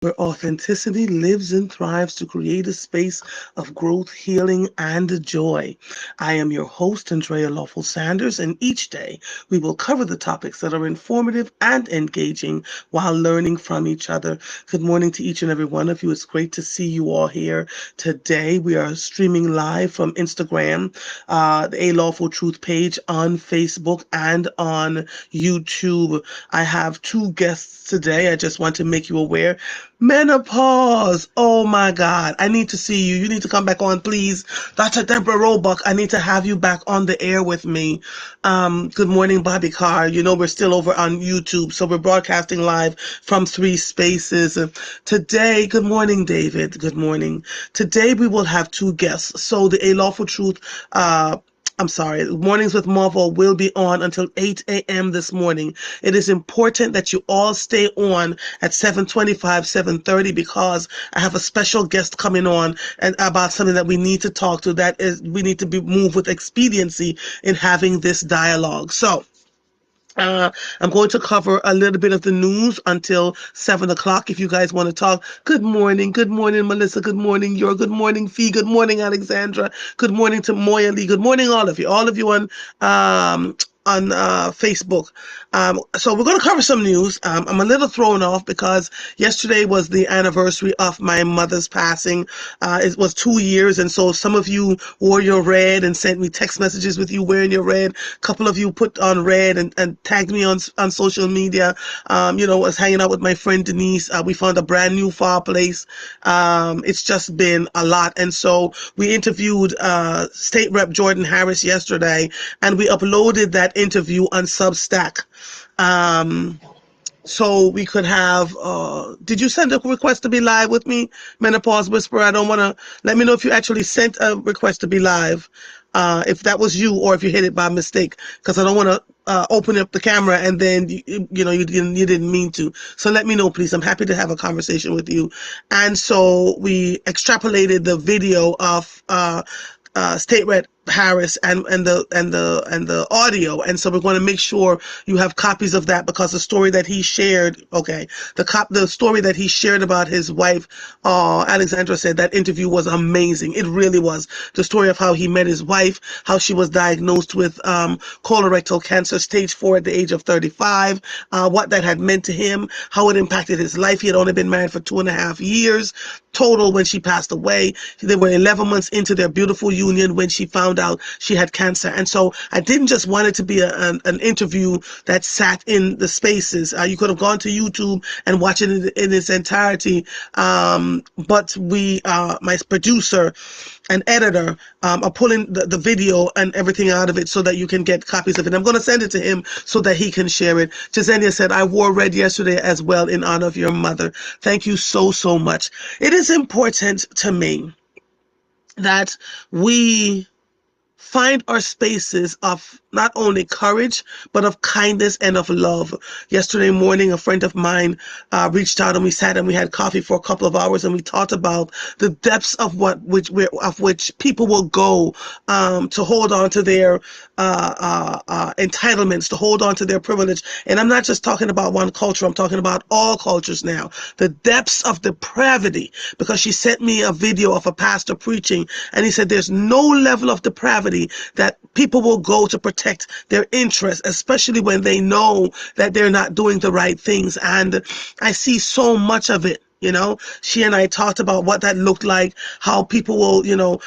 where authenticity lives and thrives to create a space of growth, healing, and joy. I am your host, Andrea Lawful Sanders, and each day we will cover the topics that are informative and engaging while learning from each other. Good morning to each and every one of you. It's great to see you all here today. We are streaming live from Instagram, the A Lawful Truth page on Facebook and on YouTube. I have two guests today. I just want to make you aware. Menopause. Oh my God. I need to see you. You need to come back on, please. Dr. Deborah Roebuck, I need to have you back on the air with me. Good morning, Bobby Carr. You know, we're still over on YouTube, so we're broadcasting live from three spaces. Today, good morning, David. Good morning. Today, we will have two guests. So the A Lawful Truth, I'm sorry, Mornings with Marvel will be on until 8 a.m. this morning. It is important that you all stay on at 7:25, 7:30 because I have a special guest coming on and about something that we need to talk to. That is, we need to be moved with expediency in having this dialogue. So, I'm going to cover a little bit of the news until 7 o'clock if you guys want to talk. Good morning. Good morning, Melissa. Good morning, Yor. Good morning, Fee. Good morning, Alexandra. Good morning to Moya Lee. Good morning, all of you. All of you on Facebook. So we're going to cover some news. I'm a little thrown off because yesterday was the anniversary of my mother's passing. It was 2 years, and so some of you wore your red and sent me text messages with you wearing your red. A couple of you put on red and tagged me on social media. I was hanging out with my friend Denise. We found a brand new fireplace. It's just been a lot, and so we interviewed State Rep Jordan Harris yesterday, and we uploaded that interview on Substack. So we could have, did you send a request to be live with me? Menopause Whisperer, I don't want to, let me know if you actually sent a request to be live, if that was you or if you hit it by mistake, because I don't want to open up the camera and then, you didn't mean to. So let me know, please. I'm happy to have a conversation with you. And so we extrapolated the video of, State Rep Harris and the audio, and so we're going to make sure you have copies of that because the story that he shared, the story that he shared about his wife, Alexandra said that interview was amazing. It really was. The story of how he met his wife, how she was diagnosed with colorectal cancer, stage 4 at the age of 35, what that had meant to him, how it impacted his life. He had only been married for 2.5 years total when she passed away. They were 11 months into their beautiful union when she found out she had cancer. And so I didn't just want it to be an interview that sat in the spaces. You could have gone to YouTube and watched it in its entirety. But my producer and editor are pulling the video and everything out of it so that you can get copies of it. I'm going to send it to him so that he can share it. Jasenia said, I wore red yesterday as well in honor of your mother. Thank you so, so much. It is important to me that we find our spaces of not only courage, but of kindness and of love. Yesterday morning, a friend of mine reached out and we sat and we had coffee for a couple of hours and we talked about the depths of which people will go to hold on to their entitlements, to hold on to their privilege. And I'm not just talking about one culture, I'm talking about all cultures now. The depths of depravity, because she sent me a video of a pastor preaching and he said there's no level of depravity that people will go to protect their interests, especially when they know that they're not doing the right things. And I see so much of it. She and I talked about what that looked like, how people will,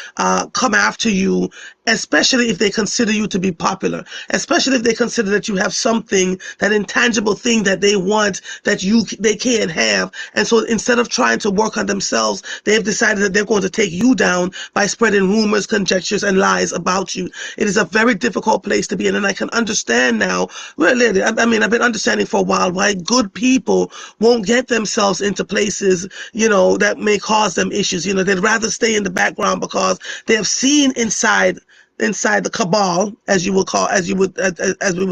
come after you, especially if they consider you to be popular, especially if they consider that you have something, that intangible thing that they want that they can't have. And so instead of trying to work on themselves, they've decided that they're going to take you down by spreading rumors, conjectures, and lies about you. It is a very difficult place to be in, and I can understand now, really, I've been understanding for a while why good people won't get themselves into places, that may cause them issues. They'd rather stay in the background because they have seen inside the cabal, as we would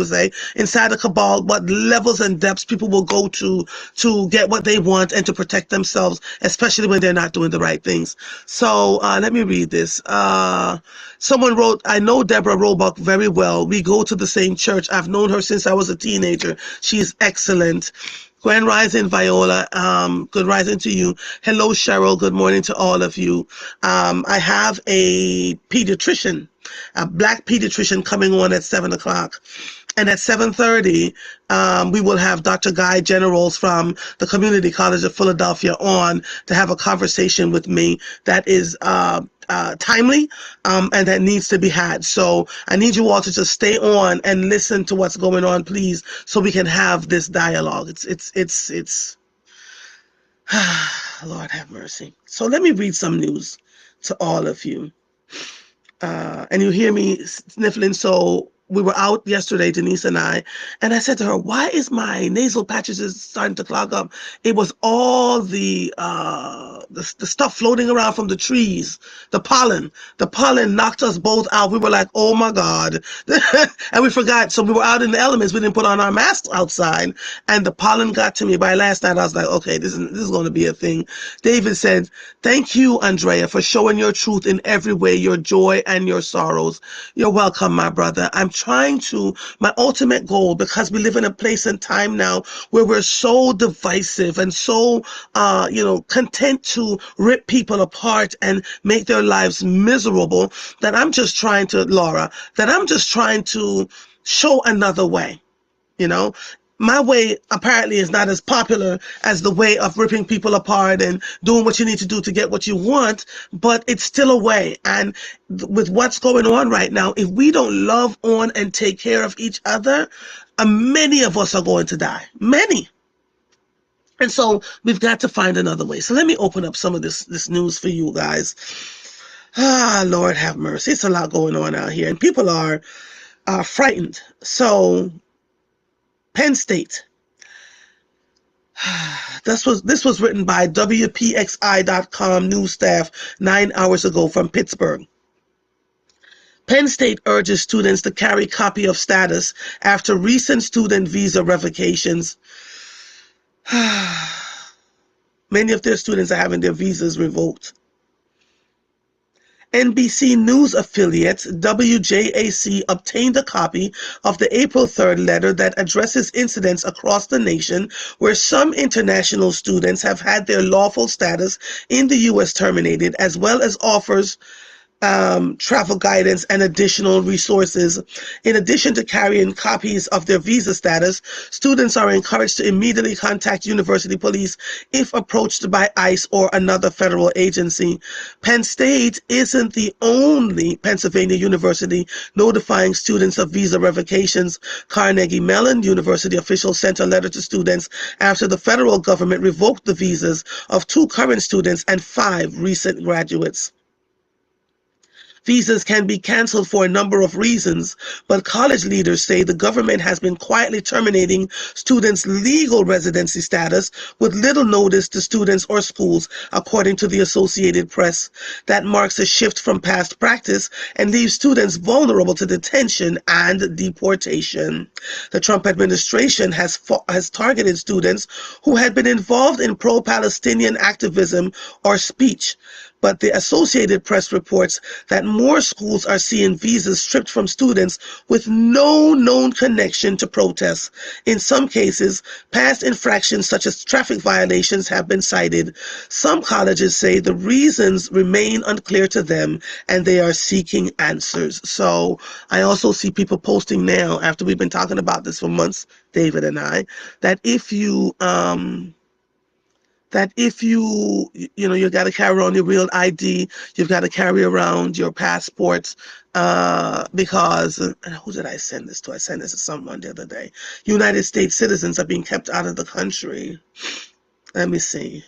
say, inside the cabal, what levels and depths people will go to get what they want and to protect themselves, especially when they're not doing the right things. So let me read this. Someone wrote, I know Deborah Roebuck very well. We go to the same church. I've known her since I was a teenager. She is excellent. Grand Rising, Viola. Good rising to you. Hello, Cheryl. Good morning to all of you. I have a pediatrician, a black pediatrician coming on at 7 o'clock. And at 7:30, we will have Dr. Guy Generals from the Community College of Philadelphia on to have a conversation with me that is timely and that needs to be had. So I need you all to just stay on and listen to what's going on, please, so we can have this dialogue. It's Lord have mercy. So let me read some news to all of you. And you hear me sniffling. So we were out yesterday, Denise and I said to her, why is my nasal patches starting to clog up? It was all the stuff floating around from the trees, the pollen. The pollen knocked us both out. We were like, oh my God. And we forgot. So we were out in the elements. We didn't put on our masks outside. And the pollen got to me. By last night, I was like, okay, this is going to be a thing. David said, thank you, Andrea, for showing your truth in every way, your joy and your sorrows. You're welcome, my brother. I'm trying to, my ultimate goal, because we live in a place and time now where we're so divisive and so, content to rip people apart and make their lives miserable, that I'm just trying to, Laura, that I'm just trying to show another way. My way apparently is not as popular as the way of ripping people apart and doing what you need to do to get what you want, but it's still a way. And with what's going on right now, if we don't love on and take care of each other, many of us are going to die. Many. And so we've got to find another way. So let me open up some of this news for you guys. Lord have mercy. It's a lot going on out here, and people are frightened. So Penn State. This was written by WPXI.com news staff 9 hours ago from Pittsburgh. Penn State urges students to carry copy of status after recent student visa revocations. Many of their students are having their visas revoked. NBC News affiliate WJAC obtained a copy of the April 3rd letter that addresses incidents across the nation where some international students have had their lawful status in the U.S. terminated, as well as offers travel guidance and additional resources. In addition to carrying copies of their visa status, students are encouraged to immediately contact university police if approached by ICE or another federal agency. Penn State isn't the only Pennsylvania university notifying students of visa revocations. Carnegie Mellon University officials sent a letter to students after the federal government revoked the visas of 2 current students and 5 recent graduates. Visas can be canceled for a number of reasons, but college leaders say the government has been quietly terminating students' legal residency status with little notice to students or schools, according to the Associated Press. That marks a shift from past practice and leaves students vulnerable to detention and deportation. The Trump administration has targeted students who had been involved in pro-Palestinian activism or speech. But the Associated Press reports that more schools are seeing visas stripped from students with no known connection to protests. In some cases, past infractions such as traffic violations have been cited. Some colleges say the reasons remain unclear to them and they are seeking answers. So I also see people posting now, after we've been talking about this for months, David and I, that if you you got to carry around your real ID, you've got to carry around your passports, because, who did I send this to? I sent this to someone the other day. United States citizens are being kept out of the country. Let me see.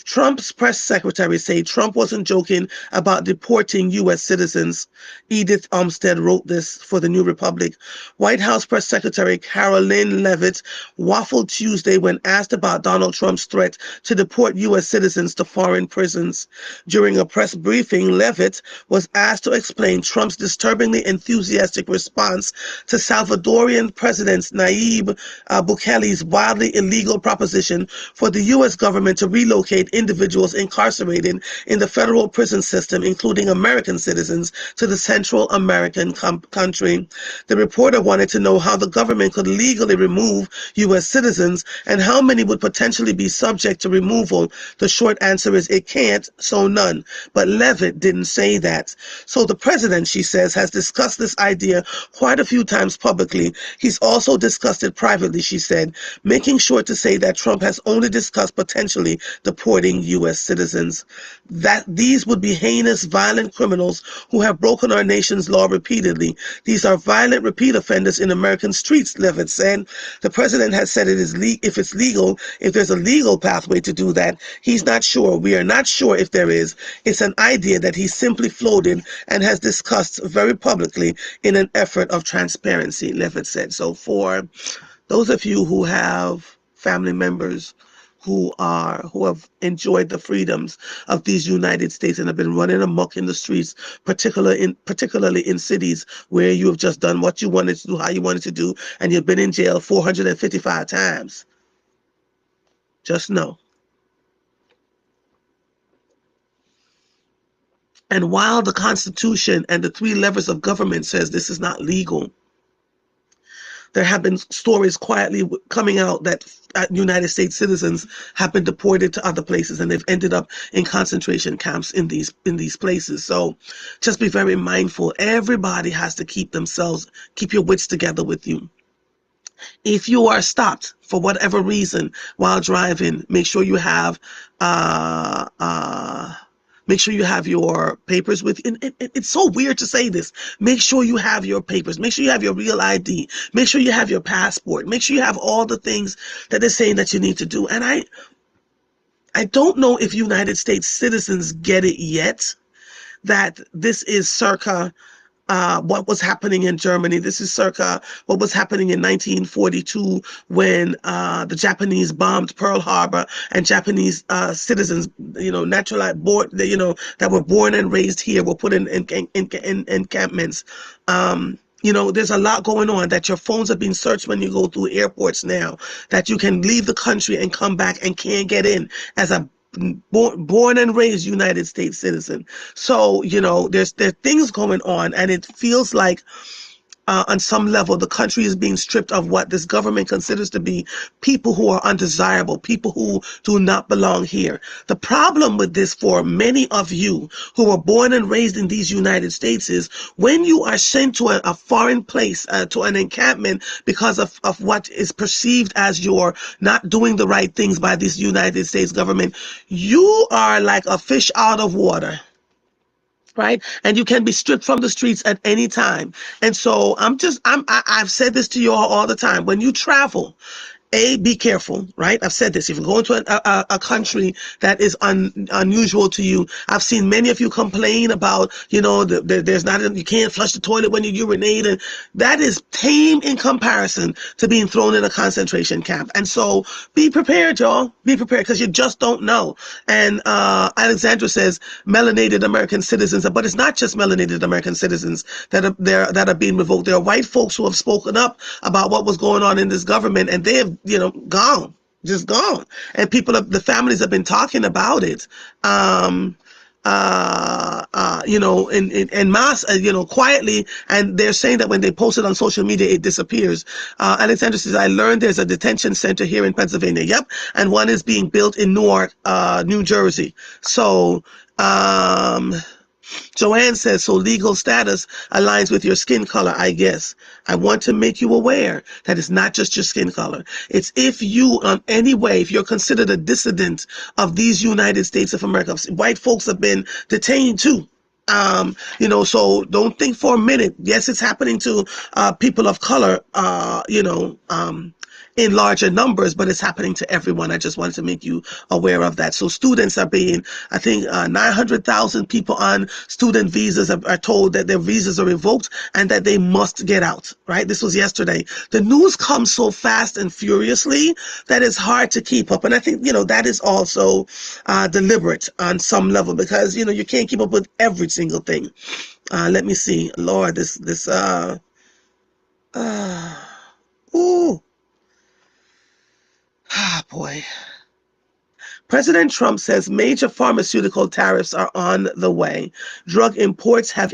Trump's press secretary said Trump wasn't joking about deporting U.S. citizens. Edith Olmstead wrote this for the New Republic. White House press secretary Caroline Leavitt waffled Tuesday when asked about Donald Trump's threat to deport U.S. citizens to foreign prisons. During a press briefing, Leavitt was asked to explain Trump's disturbingly enthusiastic response to Salvadorian President Nayib Bukele's wildly illegal proposition for the U.S. government to relocate individuals incarcerated in the federal prison system, including American citizens, to the Central American country. The reporter wanted to know how the government could legally remove U.S. citizens and how many would potentially be subject to removal. The short answer is it can't, so none. But Levitt didn't say that. So the president, she says, has discussed this idea quite a few times publicly. He's also discussed it privately, she said, making sure to say that Trump has only discussed potentially deporting U.S. citizens. That these would be heinous, violent criminals who have broken our nation's law repeatedly. These are violent repeat offenders in American streets, Levitt said. The president has said it is if it's legal, if there's a legal pathway to do that. He's not sure. We are not sure if there is. It's an idea that he simply floated and has discussed very publicly in an effort of transparency, Levitt said. So for those of you who have family members who have enjoyed the freedoms of these United States and have been running amok in the streets, particularly in cities where you have just done what you wanted to do, how you wanted to do, and you've been in jail 455 times, just know. And while the Constitution and the three levers of government says this is not legal, there have been stories quietly coming out that United States citizens have been deported to other places and they've ended up in concentration camps in these places. So just be very mindful. Everybody has to keep your wits together with you. If you are stopped for whatever reason while driving, make sure you have your papers with you. And it's so weird to say this. Make sure you have your papers. Make sure you have your real ID. Make sure you have your passport. Make sure you have all the things that they're saying that you need to do. And I don't know if United States citizens get it yet, that this is circa what was happening in Germany. This is circa what was happening in 1942 when the Japanese bombed Pearl Harbor and Japanese citizens, naturalized, born, that were born and raised here, were put in encampments. There's a lot going on, that your phones are being searched when you go through airports now, that you can leave the country and come back and can't get in as a born and raised United States citizen. So, there's things going on, and it feels like on some level, the country is being stripped of what this government considers to be people who are undesirable, people who do not belong here. The problem with this for many of you who were born and raised in these United States is when you are sent to a foreign place, to an encampment because of what is perceived as you're not doing the right things by this United States government, you are like a fish out of water. Right? And you can be stripped from the streets at any time. And so I've said this to you all the time. When you travel, be careful, right? I've said this. If you go into a country that is unusual to you, I've seen many of you complain about, there's not, you can't flush the toilet when you urinate. And that is tame in comparison to being thrown in a concentration camp. And so be prepared, y'all. Be prepared, because you just don't know. And Alexandra says melanated American citizens, but it's not just melanated American citizens that are being revoked. There are white folks who have spoken up about what was going on in this government, and they have gone, just gone. And the families have been talking about it, in mass, quietly. And they're saying that when they post it on social media, it disappears. Alexander says, I learned there's a detention center here in Pennsylvania. Yep. And one is being built in Newark, New Jersey. So, Joanne says, so legal status aligns with your skin color, I guess. I want to make you aware that it's not just your skin color. It's if you, if you're considered a dissident of these United States of America. White folks have been detained too. So don't think for a minute. Yes, it's happening to people of color, in larger numbers, but it's happening to everyone. I just wanted to make you aware of that. So students are being, I think 900,000 people on student visas are told that their visas are revoked and that they must get out, right? This was yesterday. The news comes so fast and furiously that it's hard to keep up. And I think, that is also deliberate on some level, because, you can't keep up with every single thing. Let me see. Lord, ooh. Ah, boy. President Trump says major pharmaceutical tariffs are on the way. Drug imports have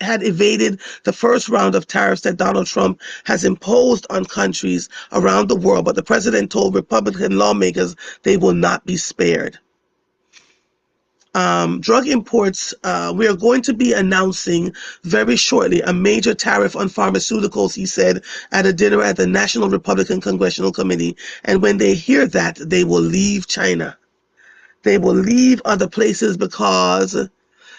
had evaded the first round of tariffs that Donald Trump has imposed on countries around the world, but the president told Republican lawmakers they will not be spared. Drug imports, we are going to be announcing very shortly a major tariff on pharmaceuticals, he said at a dinner at the National Republican Congressional Committee. And when they hear that, they will leave China. They will leave other places because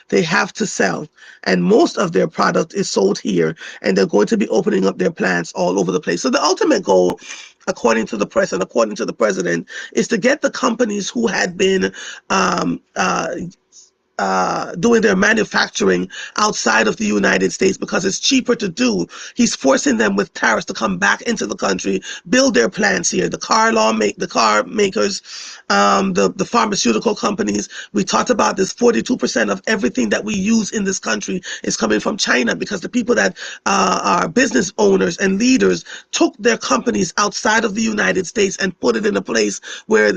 they have to sell. And most of their product is sold here, and they're going to be opening up their plants all over the place. So the ultimate goal, according to the press and according to the president, is to get the companies who had been um, uh, doing their manufacturing outside of the United States because it's cheaper to do. He's forcing them with tariffs to come back into the country, build their plants here. The car makers, the pharmaceutical companies. We talked about this. 42% of everything that we use in this country is coming from China because the people that are business owners and leaders took their companies outside of the United States and put it in a place where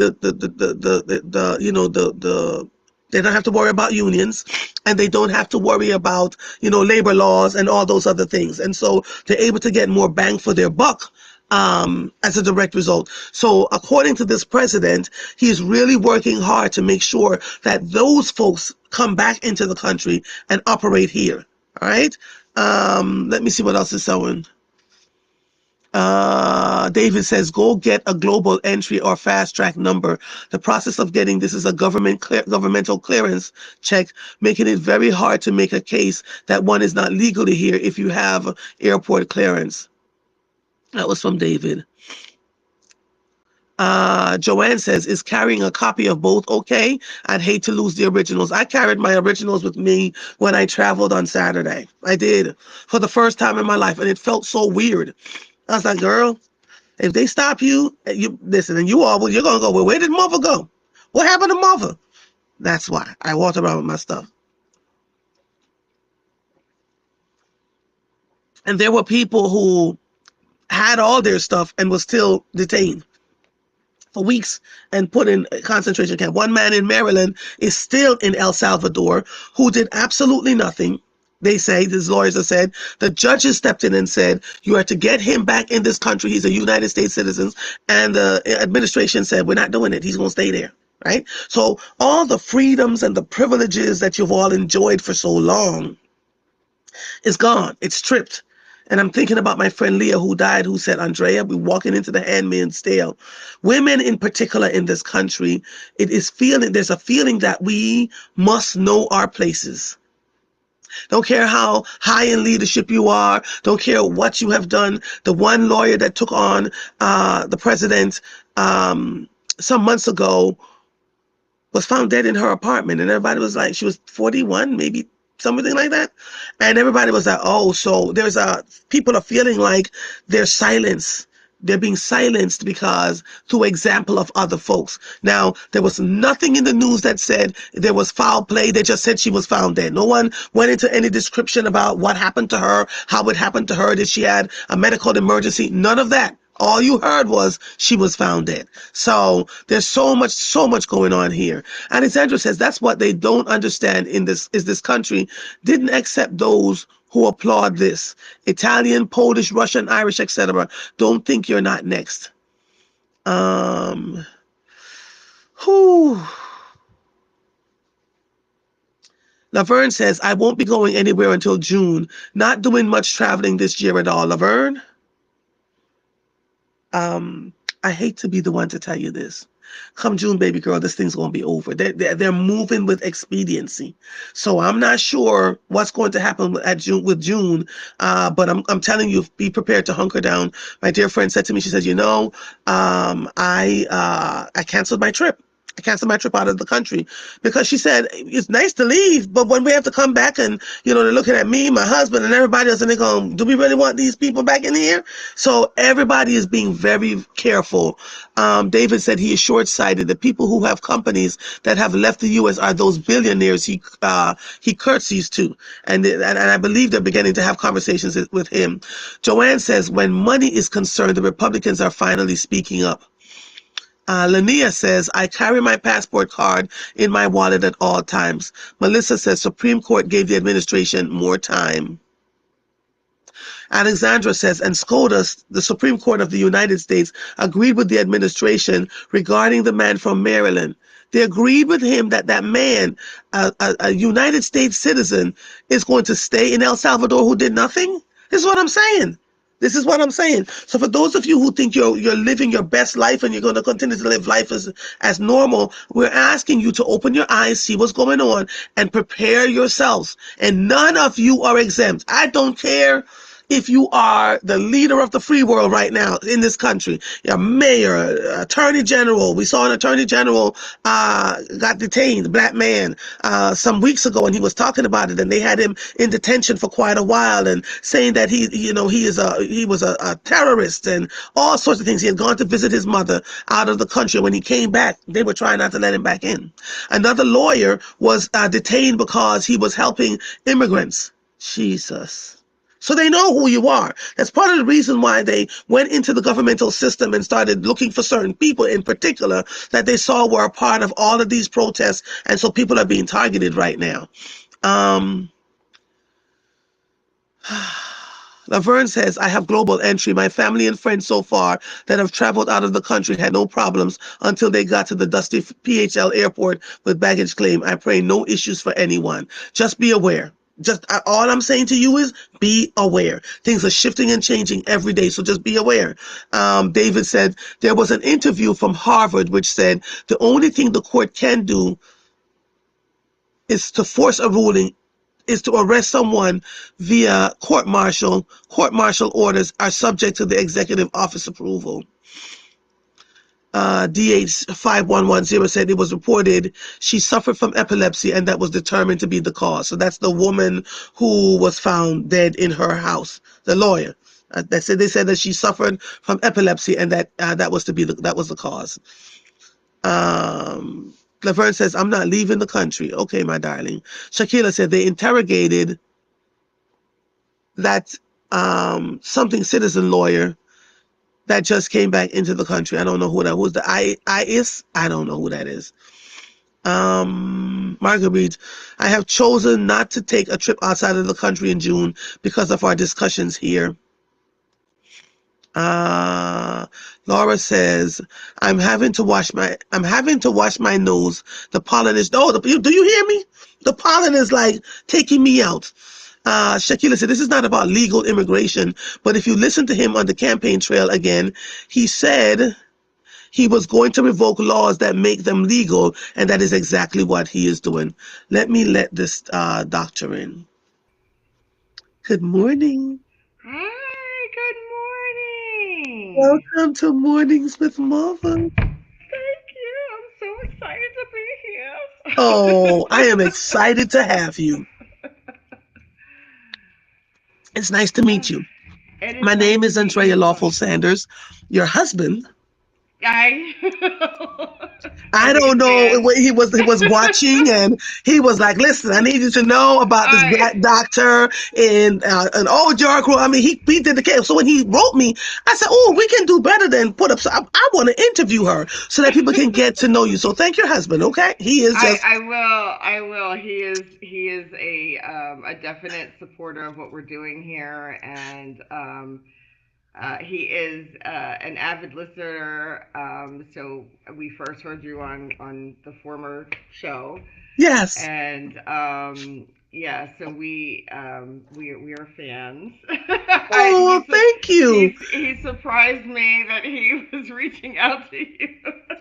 they don't have to worry about unions, and they don't have to worry about, labor laws and all those other things. And so they're able to get more bang for their buck as a direct result. So according to this president, he's really working hard to make sure that those folks come back into the country and operate here. All right. Let me see what else is showing. David says, go get a global entry or fast track number. The process of getting this is a governmental clearance check, making it very hard to make a case that one is not legally here if you have airport clearance. That was from David. Joanne says, is carrying a copy of both okay? I'd hate to lose the originals. I carried my originals with me when I traveled on Saturday. I did, for the first time in my life, and it felt so weird. I was like, girl, if they stop you, you listen, and you're gonna go, well, where did mother go? What happened to mother? That's why I walked around with my stuff. And there were people who had all their stuff and was still detained for weeks and put in a concentration camp. One man in Maryland is still in El Salvador who did absolutely nothing. They say, these lawyers have said, the judges stepped in and said, you are to get him back in this country. He's a United States citizen. And the administration said, we're not doing it. He's going to stay there. Right? So all the freedoms and the privileges that you've all enjoyed for so long is gone. It's stripped. And I'm thinking about my friend Leah who died, who said, Andrea, we're walking into the handmaid's tale. Women in particular in this country, there's a feeling that we must know our places. Don't care how high in leadership you are. Don't care what you have done. The one lawyer that took on the president some months ago was found dead in her apartment. And everybody was like, she was 41, maybe something like that. And everybody was like, oh, so people are feeling like they're being silenced because through example of other folks. Now, there was nothing in the news that said there was foul play. They just said she was found dead. No one went into any description about what happened to her, how it happened to her, did she had a medical emergency, none of that. All you heard was she was found dead. So there's so much going on here. Alexandra says that's what they don't understand in this country didn't accept those who applaud this. Italian, Polish, Russian, Irish, etc. Don't think you're not next. Whew. Laverne says, I won't be going anywhere until June. Not doing much traveling this year at all. Laverne? I hate to be the one to tell you this. Come June, baby girl, this thing's going to be over. They're moving with expediency. So I'm not sure what's going to happen with June, but I'm telling you, be prepared to hunker down. My dear friend said to me, she said, I canceled my trip. I canceled my trip out of the country because she said, it's nice to leave, but when we have to come back and, they're looking at me, my husband, and everybody else, and they're going, do we really want these people back in here? So everybody is being very careful. David said he is short-sighted. The people who have companies that have left the U.S. are those billionaires he curtsies to. And I believe they're beginning to have conversations with him. Joanne says, when money is concerned, the Republicans are finally speaking up. Lania says, I carry my passport card in my wallet at all times. Melissa says, Supreme Court gave the administration more time. Alexandra says, and SCOTUS, the Supreme Court of the United States, agreed with the administration regarding the man from Maryland. They agreed with him that that man, a United States citizen, is going to stay in El Salvador who did nothing. This is what I'm saying. This is what I'm saying. So for those of you who think you're living your best life and you're going to continue to live life as normal, we're asking you to open your eyes, see what's going on, and prepare yourselves. And none of you are exempt. I don't care if you are the leader of the free world right now in this country, your mayor, attorney general. We saw an attorney general got detained, a black man, some weeks ago, and he was talking about it, and they had him in detention for quite a while, and saying that he was a terrorist and all sorts of things. He had gone to visit his mother out of the country. When he came back, they were trying not to let him back in. Another lawyer was detained because he was helping immigrants. Jesus. So they know who you are. That's part of the reason why they went into the governmental system and started looking for certain people in particular that they saw were a part of all of these protests. And so people are being targeted right now. Laverne says, I have global entry. My family and friends so far that have traveled out of the country had no problems until they got to the dusty PHL airport with baggage claim. I pray no issues for anyone. Just be aware. Just all I'm saying to you is be aware. Things are shifting and changing every day, so just be aware. David said there was an interview from Harvard which said the only thing the court can do is to force a ruling, is to arrest someone via court martial. Court martial orders are subject to the executive office approval. DH5110 said it was reported she suffered from epilepsy and that was determined to be the cause. So that's the woman who was found dead in her house, the lawyer. They said that she suffered from epilepsy and that was the cause. Laverne says, I'm not leaving the country. Okay, my darling. Shakila said they interrogated that something citizen lawyer that just came back into the country. I don't know who's the IS. I don't know who that is. Marguerite, I have chosen not to take a trip outside of the country in June because of our discussions here. Laura says, I'm having to wash my nose. The pollen is, do you hear me? The pollen is like taking me out. Shakila said, this is not about legal immigration, but if you listen to him on the campaign trail again, he said he was going to revoke laws that make them legal, and that is exactly what he is doing. Let me let this doctor in. Good morning. Hi, good morning. Welcome to Mornings with Mama. Thank you. I'm so excited to be here. Oh, I am excited to have you. It's nice to meet you. It is My nice name to is meet Andrea you as well. Lawful Sanders. Your husband, I I my don't biggest know fan. what he was watching, and he was like, "Listen, I need you to know about this I black doctor in an old York. I mean, he did the case. So when he wrote me, I said, "Oh, we can do better than put up. So I want to interview her so that people can get to know you. So thank your husband, okay? He is just I will. He is a definite supporter of what we're doing here, and he is an avid listener. So we first heard you on the former show, yes. and yeah, so we are fans. Oh, thank you. He surprised me that he was reaching out to you.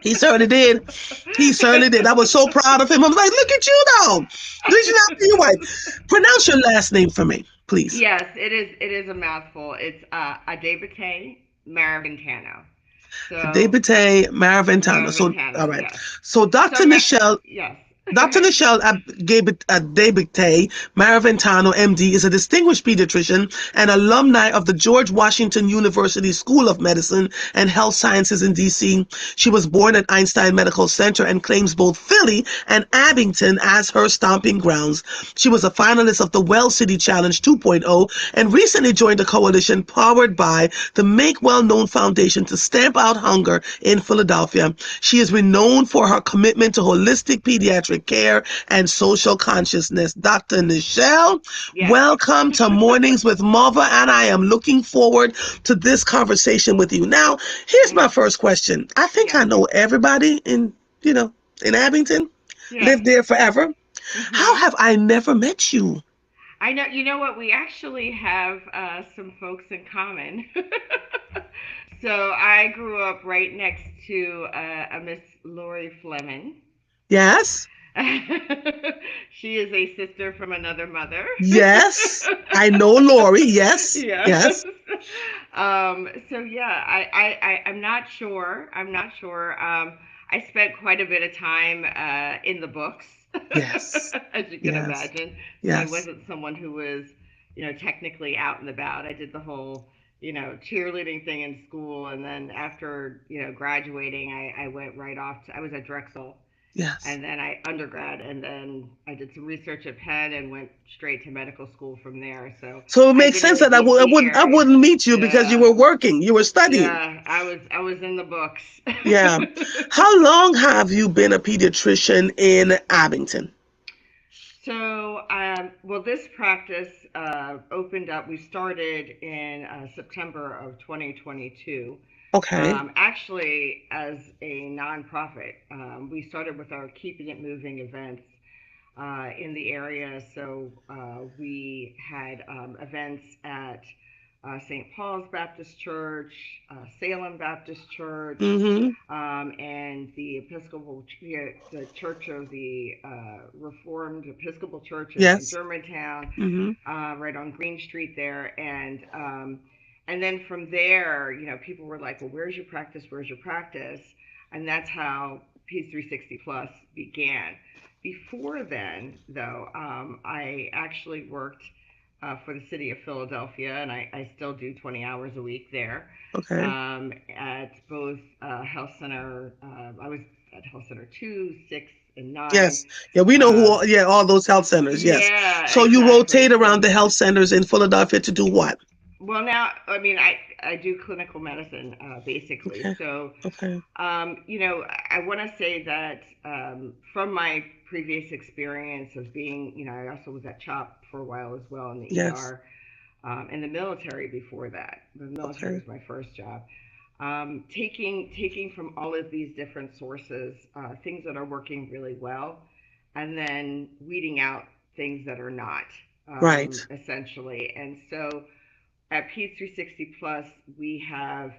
He certainly did. He certainly did. I was so proud of him. I was like, "Look at you now, reaching out to your wife." Pronounce your last name for me, please. Yes, it is. It is a mouthful. It's Adebate Maraventano. So Debate Maraventano. So, all Maraventano, right. yes. So, So Dr. Nishelle, yes. Dr. Nishelle Debicte Maraventano, MD, is a distinguished pediatrician and alumni of the George Washington University School of Medicine and Health Sciences in D.C. She was born at Einstein Medical Center and claims both Philly and Abington as her stomping grounds. She was a finalist of the Well City Challenge 2.0 and recently joined a coalition powered by the Make Well Known Foundation to stamp out hunger in Philadelphia. She is renowned for her commitment to holistic pediatric care and social consciousness. Dr. Nishelle, Yes. welcome to Mornings with Marva, and I am looking forward to this conversation with you. Now, here's my Mm, first question. I think yes. I know everybody in Abington, Yes. lived there forever. How Mhm. have I never met you? I know. You know what? We actually have some folks in common. So I grew up right next to a Miss Lori Fleming. Yes, She is a sister from another mother. yes. I know Lori. Yes, Yes. yes, So yeah, I'm not sure. I'm not sure. I spent quite a bit of time in the books, yes, as you can yes, imagine. So I yes, wasn't someone who was, technically out and about. I did the whole, cheerleading thing in school, and then after, graduating, I went right off to, I was at Drexel, yes. and then I undergrad, and then I did some research at Penn and went straight to medical school from there. So So it I've makes been in sense the that DC I area. wouldn't meet you because you Yeah, were working, you were studying. yeah, I was in the books. Yeah. How long have you been a pediatrician in Abington? So, well, this practice opened up. We started in September of 2022. Okay. Actually, as a nonprofit, we started with our Keeping It Moving events in the area. So we had events at St. Paul's Baptist Church, Salem Baptist Church, Mm-hmm. and the the Church of the Reformed Episcopal Church in Yes. Germantown, Mm-hmm. right on Green Street there, and then from there, people were like, "Well, where's your practice? Where's your practice?" And that's how Peace 360 Plus began. Before then, though, I actually worked for the city of Philadelphia, and I still do 20 hours a week there Okay. at both Health Center. I was at Health Center 2, 6, and 9. Yes. Yeah, we know Um, yeah, all those health centers. Yes. yeah, So you exactly. rotate around So, the health centers in Philadelphia to do what? well, now, I mean, I do clinical medicine basically. Okay. So, Okay. I want to say that from my previous experience of being, I also was at CHOP for a while as well in the Yes. ER, and the military before that. The military Okay. was my first job. Taking from all of these different sources things that are working really well, and then weeding out things that are not, Right. essentially. And so at P360 Plus, we have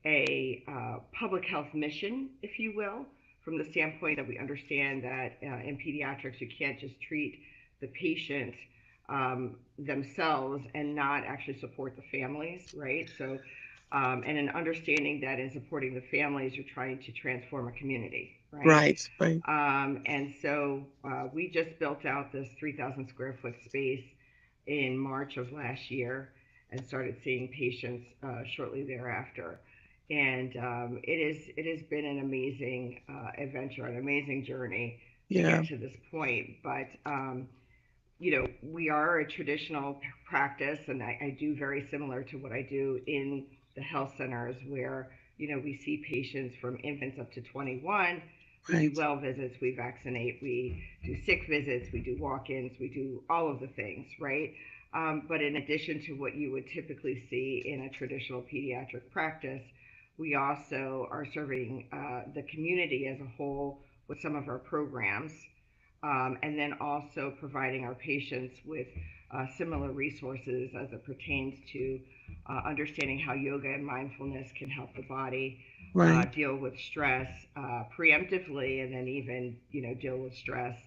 a public health mission, if you will, from the standpoint that we understand that in pediatrics, you can't just treat the patient themselves and not actually support the families, right? So, and an understanding that in supporting the families, you're trying to transform a community, right? Right. Right. And so we just built out this 3,000 square foot space in March of last year and started seeing patients shortly thereafter. And it has been an amazing adventure, an amazing journey to Yeah. get to this point. But we are a traditional practice, and I do very similar to what I do in the health centers, where we see patients from infants up to 21. We do Right. well visits, we vaccinate, we do sick visits, we do walk-ins, we do all of the things, right? But in addition to what you would typically see in a traditional pediatric practice, we also are serving the community as a whole with some of our programs, and then also providing our patients with similar resources as it pertains to understanding how yoga and mindfulness can help the body Right. deal with stress preemptively, and then even deal with stress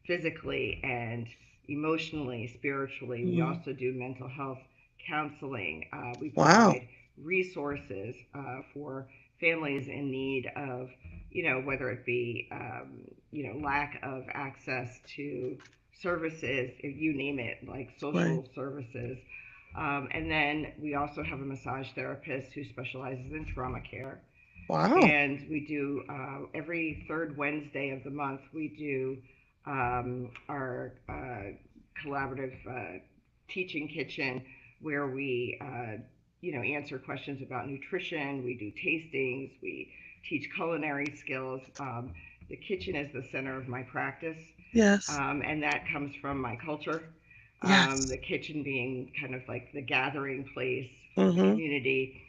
physically and emotionally, spiritually. We Mm. also do mental health counseling. We Wow. provide resources for families in need of whether it be, lack of access to services, if you name it, like Right. social services. And then we also have a massage therapist who specializes in trauma care. Wow. And we do, every third Wednesday of the month, we do, our collaborative teaching kitchen, where we, answer questions about nutrition. We do tastings. We teach culinary skills. The kitchen is the center of my practice, Yes. and that comes from my culture. The Yes. kitchen being kind of like the gathering place for the Mm-hmm. community.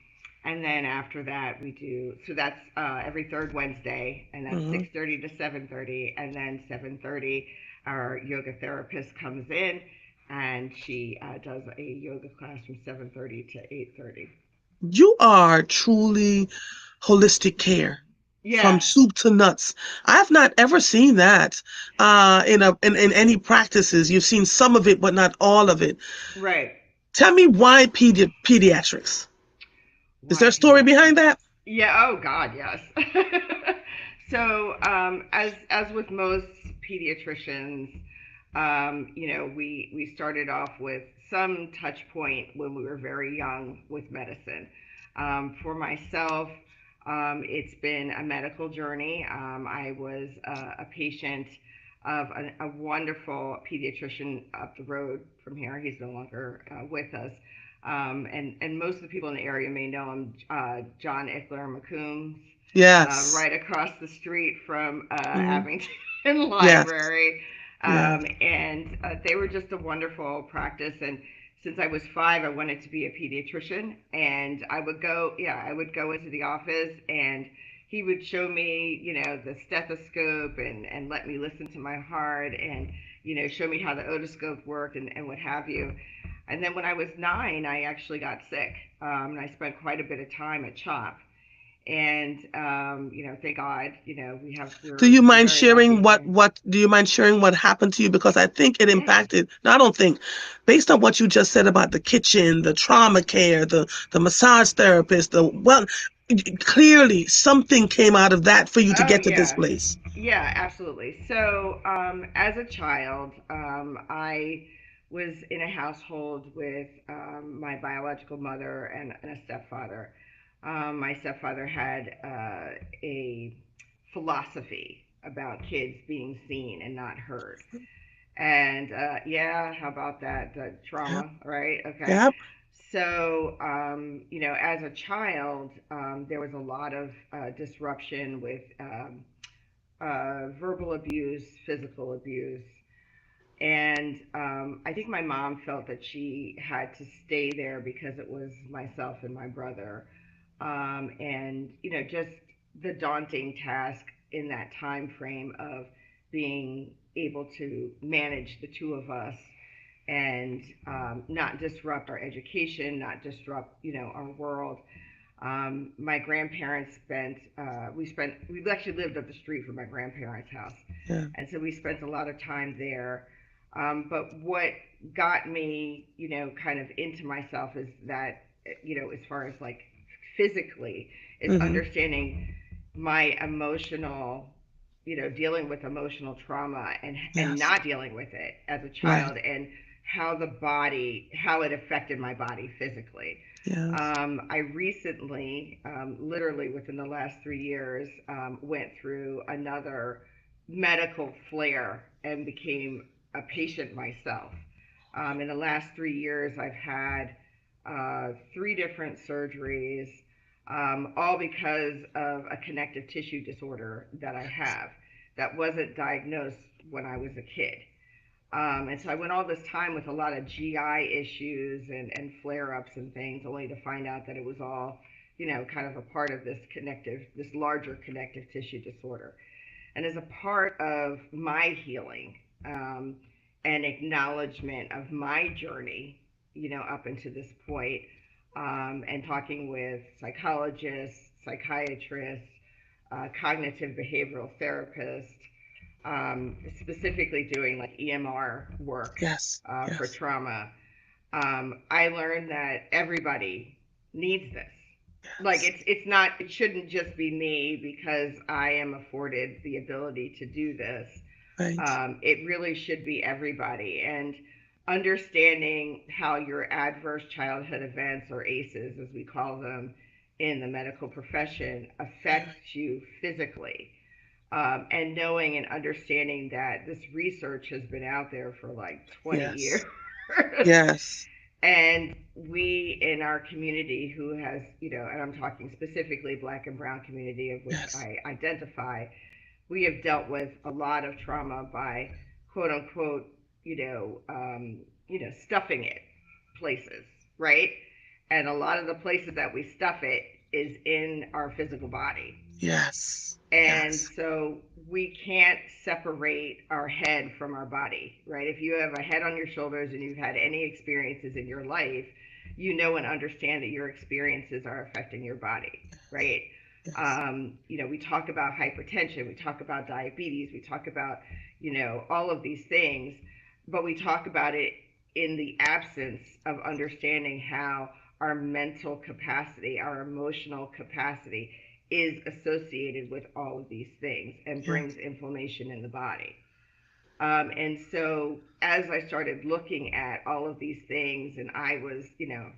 And then after that, we do, so that's every third Wednesday, and that's Mm-hmm. 6:30 to 7:30, and then 7:30, our yoga therapist comes in, and she does a yoga class from 7:30 to 8:30. You are truly holistic care from Yeah, soup to nuts. I've not ever seen that in any practices. You've seen some of it, but not all of it. right. Tell me why pediatrics? Is there Why a story behind pediatrics? that? Yeah. Oh God, yes. So, as with most pediatricians, we started off with some touch point when we were very young with medicine. For myself, it's been a medical journey. I was a patient of a wonderful pediatrician up the road from here. He's no longer with us. And most of the people in the area may know him, John Ickler McCombs, Yes. right across the street from Mm-hmm. Abington Yes. Library. Yes. And they were just a wonderful practice. And since I was 5, I wanted to be a pediatrician. And I would go into the office, and he would show me, the stethoscope, and let me listen to my heart, and, show me how the otoscope worked, and what have you. And then when I was 9, I actually got sick. And I spent quite a bit of time at CHOP. And, thank God, Do we're you we're mind very sharing lucky what here. what do you mind sharing what happened to you? Because I think it Yeah. impacted. No, I don't think, based on what you just said about the kitchen, the trauma care, the massage therapist, the well, clearly something came out of that for you to Oh get to this yeah. place. Yeah, absolutely. So, as a child, I was in a household with my biological mother and a stepfather. My stepfather had a philosophy about kids being seen and not heard. And yeah, how about that? The Yep. trauma, right? Okay. Yep. So, as a child, there was a lot of disruption with verbal abuse, physical abuse. And I think my mom felt that she had to stay there because it was myself and my brother. And, just the daunting task in that time frame of being able to manage the two of us, and not disrupt our education, not disrupt, our world. My grandparents we actually lived up the street from my grandparents' house. Yeah. And so we spent a lot of time there. But what got me, kind of into myself is that, as far as like physically, is Mm-hmm. understanding my emotional, dealing with emotional trauma, and Yes. not dealing with it as a Right. child, and how it affected my body physically. Yes. I recently, literally within the last 3 years, went through another medical flare and became a patient myself. In the last 3 years, I've had 3 different surgeries, all because of a connective tissue disorder that I have that wasn't diagnosed when I was a kid. And so I went all this time with a lot of GI issues and flare ups and things, only to find out that it was all, kind of a part of this larger connective tissue disorder. And as a part of my healing, and acknowledgement of my journey, up until this point, and talking with psychologists, psychiatrists, cognitive behavioral therapists, specifically doing like EMR work Yes. for Yes. trauma, I learned that everybody needs this. Like Yes. it's not, it shouldn't just be me because I am afforded the ability to do this. Right. It really should be everybody. And understanding how your adverse childhood events, or ACEs as we call them in the medical profession, affects you physically. And knowing and understanding that this research has been out there for like 20 years. Yes. Yes. And we in our community who has, and I'm talking specifically black and brown community of which Yes. I identify, we have dealt with a lot of trauma by quote unquote, stuffing it places, right? And a lot of the places that we stuff it is in our physical body. Yes. And Yes. so we can't separate our head from our body, right? If you have a head on your shoulders and you've had any experiences in your life, you know and understand that your experiences are affecting your body, right? Yes. We talk about hypertension, we talk about diabetes, we talk about, all of these things, but we talk about it in the absence of understanding how our mental capacity, our emotional capacity is associated with all of these things and brings Yes. inflammation in the body. And so as I started looking at all of these things, and I was,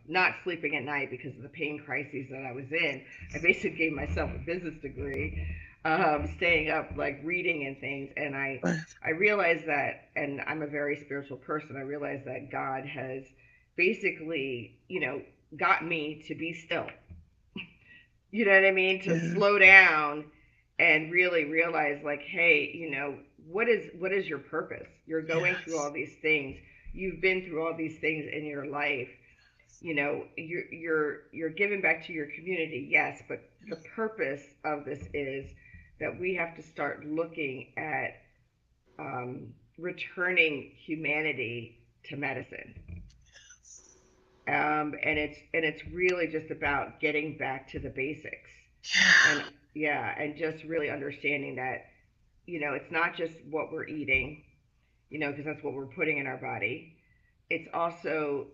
not sleeping at night because of the pain crises that I was in, I basically gave myself a business degree, staying up, like reading and things. And Right. I realized that, and I'm a very spiritual person, I realized that God has basically, got me to be still, you know what I mean, to Yeah. slow down and really realize, like, hey, what is your purpose? You're going through Yes. all these things, you've been through all these things in your life, you're giving back to your community, yes, but the purpose of this is that we have to start looking at returning humanity to medicine. And it's really just about getting back to the basics. And Yeah. yeah, and just really understanding that, it's not just what we're eating, because that's what we're putting in our body. It's also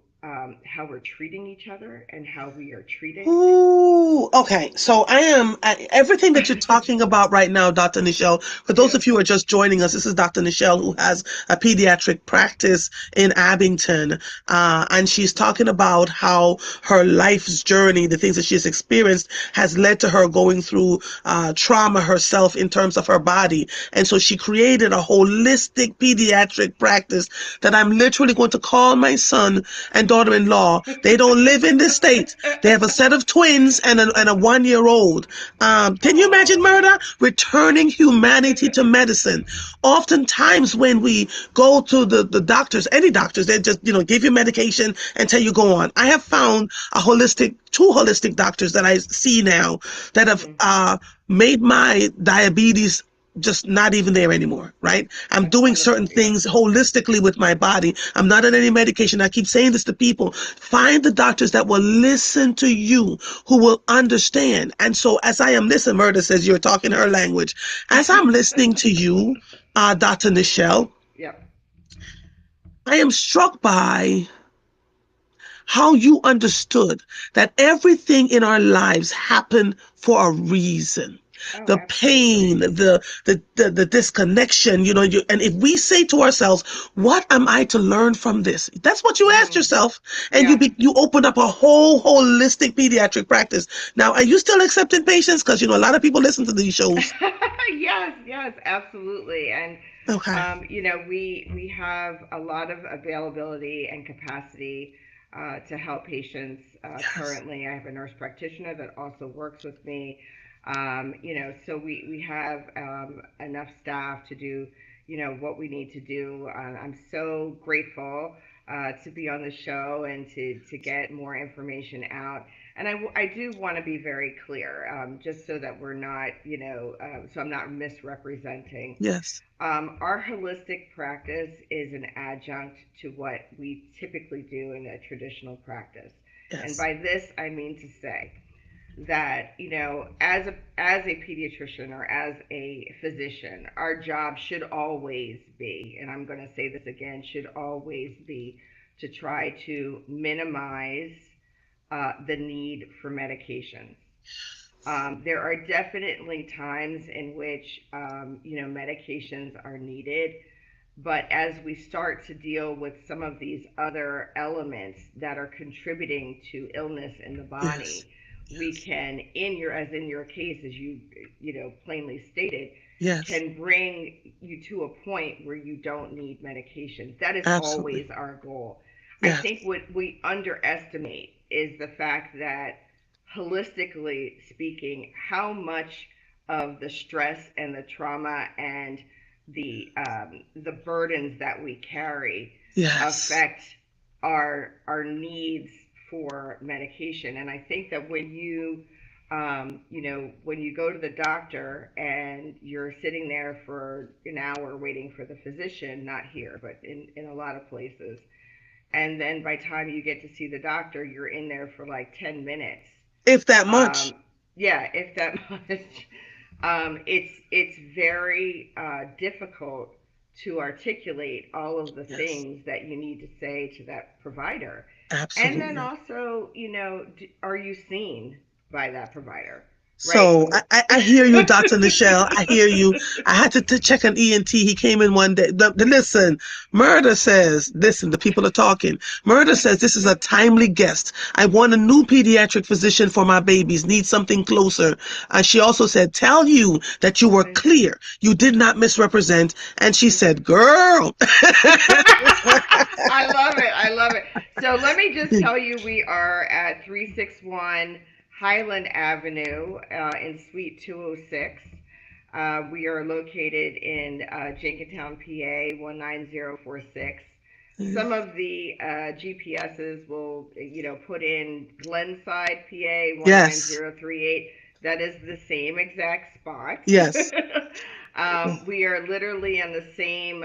how we're treating each other and how we are treated. Ooh, okay. So everything that you're talking about right now, Dr. Nichelle. For those Yes. of you who are just joining us, this is Dr. Nichelle, who has a pediatric practice in Abington, and she's talking about how her life's journey, the things that she's experienced, has led to her going through trauma herself in terms of her body, and so she created a holistic pediatric practice that I'm literally going to call my son and daughter-in-law. They don't live in this state. They have a set of twins and a 1 year old. Can you imagine Oh. murder? Returning humanity to medicine. Oftentimes, when we go to the doctors, any doctors, they just, give you medication and tell you go on. I have found two holistic doctors that I see now that have Mhm. made my diabetes just not even there anymore, right? I'm That's doing certain wonderful. Yeah. things holistically with my body. I'm not on any medication. I keep saying this to people. Find the doctors that will listen to you, who will understand. And so as I am listening, Murder says you're talking her language. As I'm listening to you, Dr. Nichelle, Yep. I am struck by how you understood that everything in our lives happened for a reason. Oh, The pain, absolutely. the disconnection, and if we say to ourselves, what am I to learn from this? That's what you asked Mhm. yourself. And Yeah. you opened up a whole holistic pediatric practice. Now, are you still accepting patients? Because, a lot of people listen to these shows. Yes, yes, absolutely. And Okay. we have a lot of availability and capacity to help patients. Yes. Currently, I have a nurse practitioner that also works with me. So we have enough staff to do, what we need to do. I'm so grateful to be on the show and to get more information out. And I do want to be very clear, just so that we're not, so I'm not misrepresenting. Yes. Our holistic practice is an adjunct to what we typically do in a traditional practice. And Yes. by this, I mean to say that, as a pediatrician or as a physician, our job should always be, and I'm going to say this again, should always be to try to minimize the need for medications. There are definitely times in which medications are needed, but as we start to deal with some of these other elements that are contributing to illness in the Yes. body, we Yes. can, in your case, as you plainly stated, Yes. can bring you to a point where you don't need medication. That is Absolutely. always our goal. I Yes. think what we underestimate is the fact that, holistically speaking, how much of the stress and the trauma and the burdens that we carry Yes. affect our needs for medication. And I think that when you go to the doctor and you're sitting there for an hour waiting for the physician, not here, but in a lot of places, and then by the time you get to see the doctor, you're in there for like 10 minutes. If that much. Um, yeah, if that much. It's very difficult to articulate all of the Yes. things that you need to say to that provider. And then Absolutely. also, are you seen by that provider? Right? So I hear you, Dr. Nishelle. I hear you. I had to check an ENT. He came in one day. Listen, Murder says, listen, the people are talking. Murder says, this is a timely guest. I want a new pediatric physician for my babies. Need something closer. She also said, tell you that you were Okay. clear. You did not misrepresent. And she said, girl. I love it. I love it. So let me just tell you, we are at 361 Highland Avenue in Suite 206. We are located in Jenkintown, PA 19046. Some of the GPSs will, put in Glenside, PA Yes. 19038. That is the same exact spot. Yes. We are literally on the same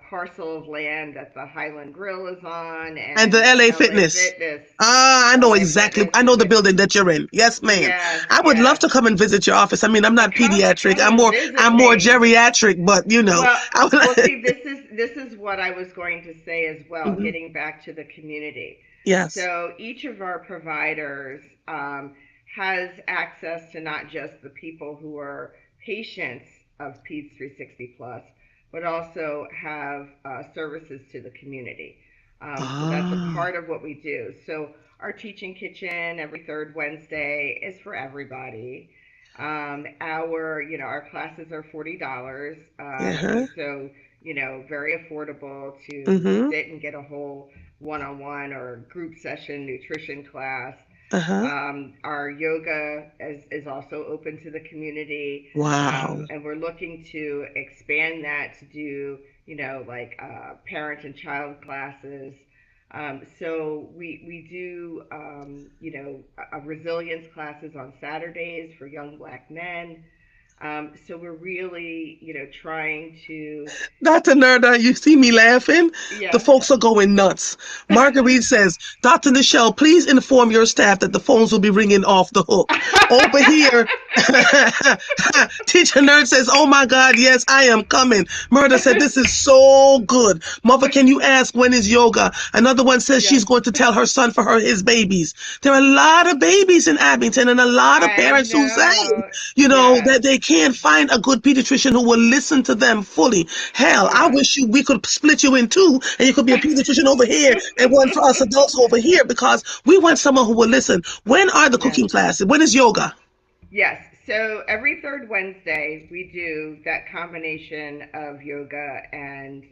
parcel of land that the Highland Grill is on, And the and LA LA Fitness. Fitness. I know LA exactly. Fitness I know is the it. building that you're in. Yes, ma'am. Yes, I would love yes. to come and visit your office. I mean, I'm not pediatric. Come and I'm visit more me. geriatric, but Well, I well, would. see, this is what I was going to say as well. Mhm. Getting back to the community, Yes. so each of our providers has access to not just the people who are patients of PEDS 360 Plus, but also have services to the community. So that's a Ah. part of what we do. So our teaching kitchen every third Wednesday is for everybody. Our classes are $40. Yeah. Huh. So, very affordable to Mhm. sit and get a whole one-on-one or group session nutrition class. Uh huh. Our yoga is also open to the community, Wow. and we're looking to expand that to do, like parent and child classes. So we do, resilience classes on Saturdays for young Black men. So we're really, trying to, Dr. Nerda, you see me laughing? The yeah. folks are going nuts. Marguerite says, Dr. Nichelle, please inform your staff that the phones will be ringing off the hook. Over here, Teacher Nerd says, oh my God, yes, I am coming. Murder said, this is so good. Mother, can you ask when is yoga? Another one says Yes, she's going to tell her son for his babies. There are a lot of babies in Abington and a lot of I parents who say, know. that Yes, they can't find a good pediatrician who will listen to them fully. Hell, I yes. wish we could split you in two and you could be a pediatrician over here and one for us adults over here because we want someone who will listen. When are the Yes. cooking classes? When is yoga? Yes. So every third Wednesday, we do that combination of yoga and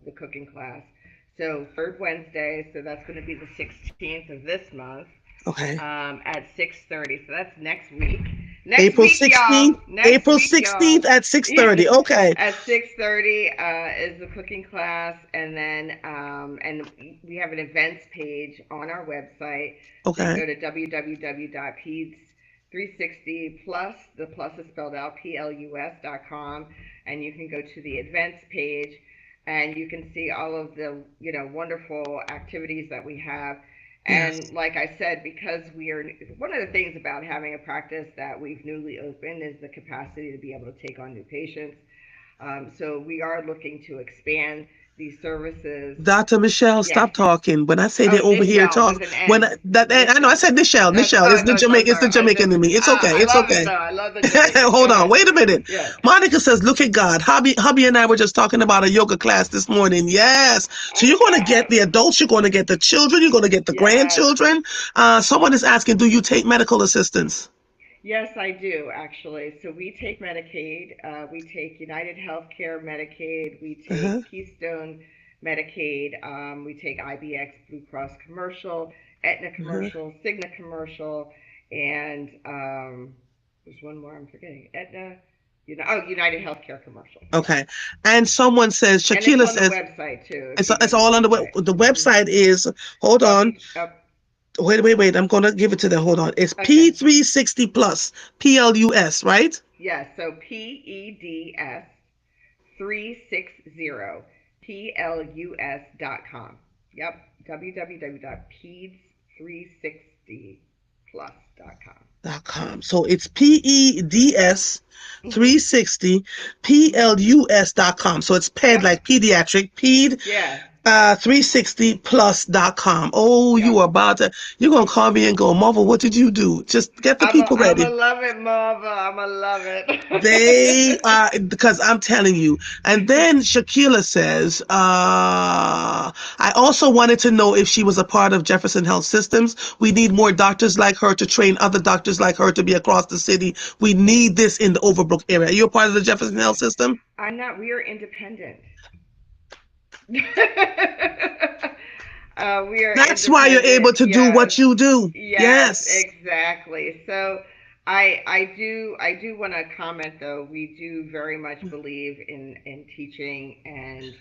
the cooking class. So third Wednesday, so that's going to be the 16th of this month, Okay. at 6:30. So that's next week. Next April week, y'all. 16th. Next April week, y'all. 16th at 6:30. Okay. At 6:30 is the cooking class, and then and we have an events page on our website. So you can Okay. go to www.peds360plus. The plus is spelled out plus.com, and you can go to the events page, and you can see all of the wonderful activities that we have. And Yes. like I said, because we are, one of the things about having a practice that we've newly opened is the capacity to be able to take on new patients. So we are looking to expand these services. Dr. Michelle, Yeah. stop talking. When I say Oh, they're over here Nishelle talk, with an when N. I know I Nishelle. said Nishelle, Nishelle. Oh, It's the no, so Jamaican, it's sorry. the Jamaican in me. It's okay. I It's love it okay. though. I love the Jamaican. Go Hold on, ahead. wait a minute. Yeah. Monica says, "Look at God." Hubby and I were just talking about a yoga class this morning. Yes. So you're going to get Okay. the adults, you're going to get the children, you're going to get the Yes. grandchildren. Someone is asking, "Do you take medical assistance?" Yes, I do actually. So we take Medicaid, we take United Healthcare Medicaid, we Uh-huh. take Keystone Medicaid, we take IBX Blue Cross Commercial, Aetna Uh-huh. Commercial, Cigna Commercial, and there's one more I'm forgetting. Aetna, United Healthcare Commercial. Yeah, Okay. And someone says, and it's Shakila on the says, website too if you go it's to the all on website. the Mm-hmm. website is, hold on. Up. Wait. I'm going to give it to them. Hold on. It's Okay. P360 plus, PLUS, right? Yes. So PEDS 360 plus.com. Yep, www.peds360plus.com. .com. So it's PEDS Mm-hmm. 360 Mm-hmm. PLUS.com. So it's PED Yep. like pediatric, PED Yeah. 360plus.com. Oh, Yep. you're going to call me and go, Marvel, what did you do? Just get the people I'm a ready. love it, Marva. I'm a love They it. are, because I'm telling you. And then Shakila says, I also wanted to know if she was a part of Jefferson Health Systems. We need more doctors like her to train other doctors like her to be across the city. We need this in the Overbrook area. Are you a part of the Jefferson Health System? I'm not. We are independent. We are That's why you're able independent. to do Yes, what you do. yes, Yes. exactly. So I do want to comment though. We do very much believe in teaching and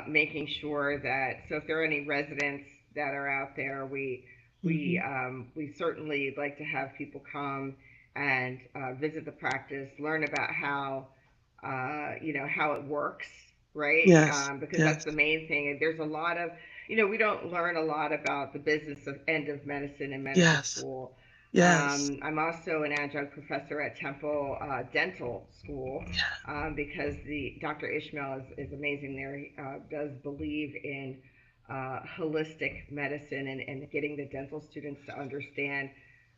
making sure that, so if there are any residents that are out there, Hmm. we certainly like to have people come and visit the practice, learn about how how it works, right? Yes. Because that's the Yes. main thing. There's a lot of, we don't learn a lot about the business of end of medicine in medical Yes. school. Yes. I'm also an adjunct professor at Temple Dental School because the Dr. Ishmael is amazing there. He does believe in holistic medicine and getting the dental students to understand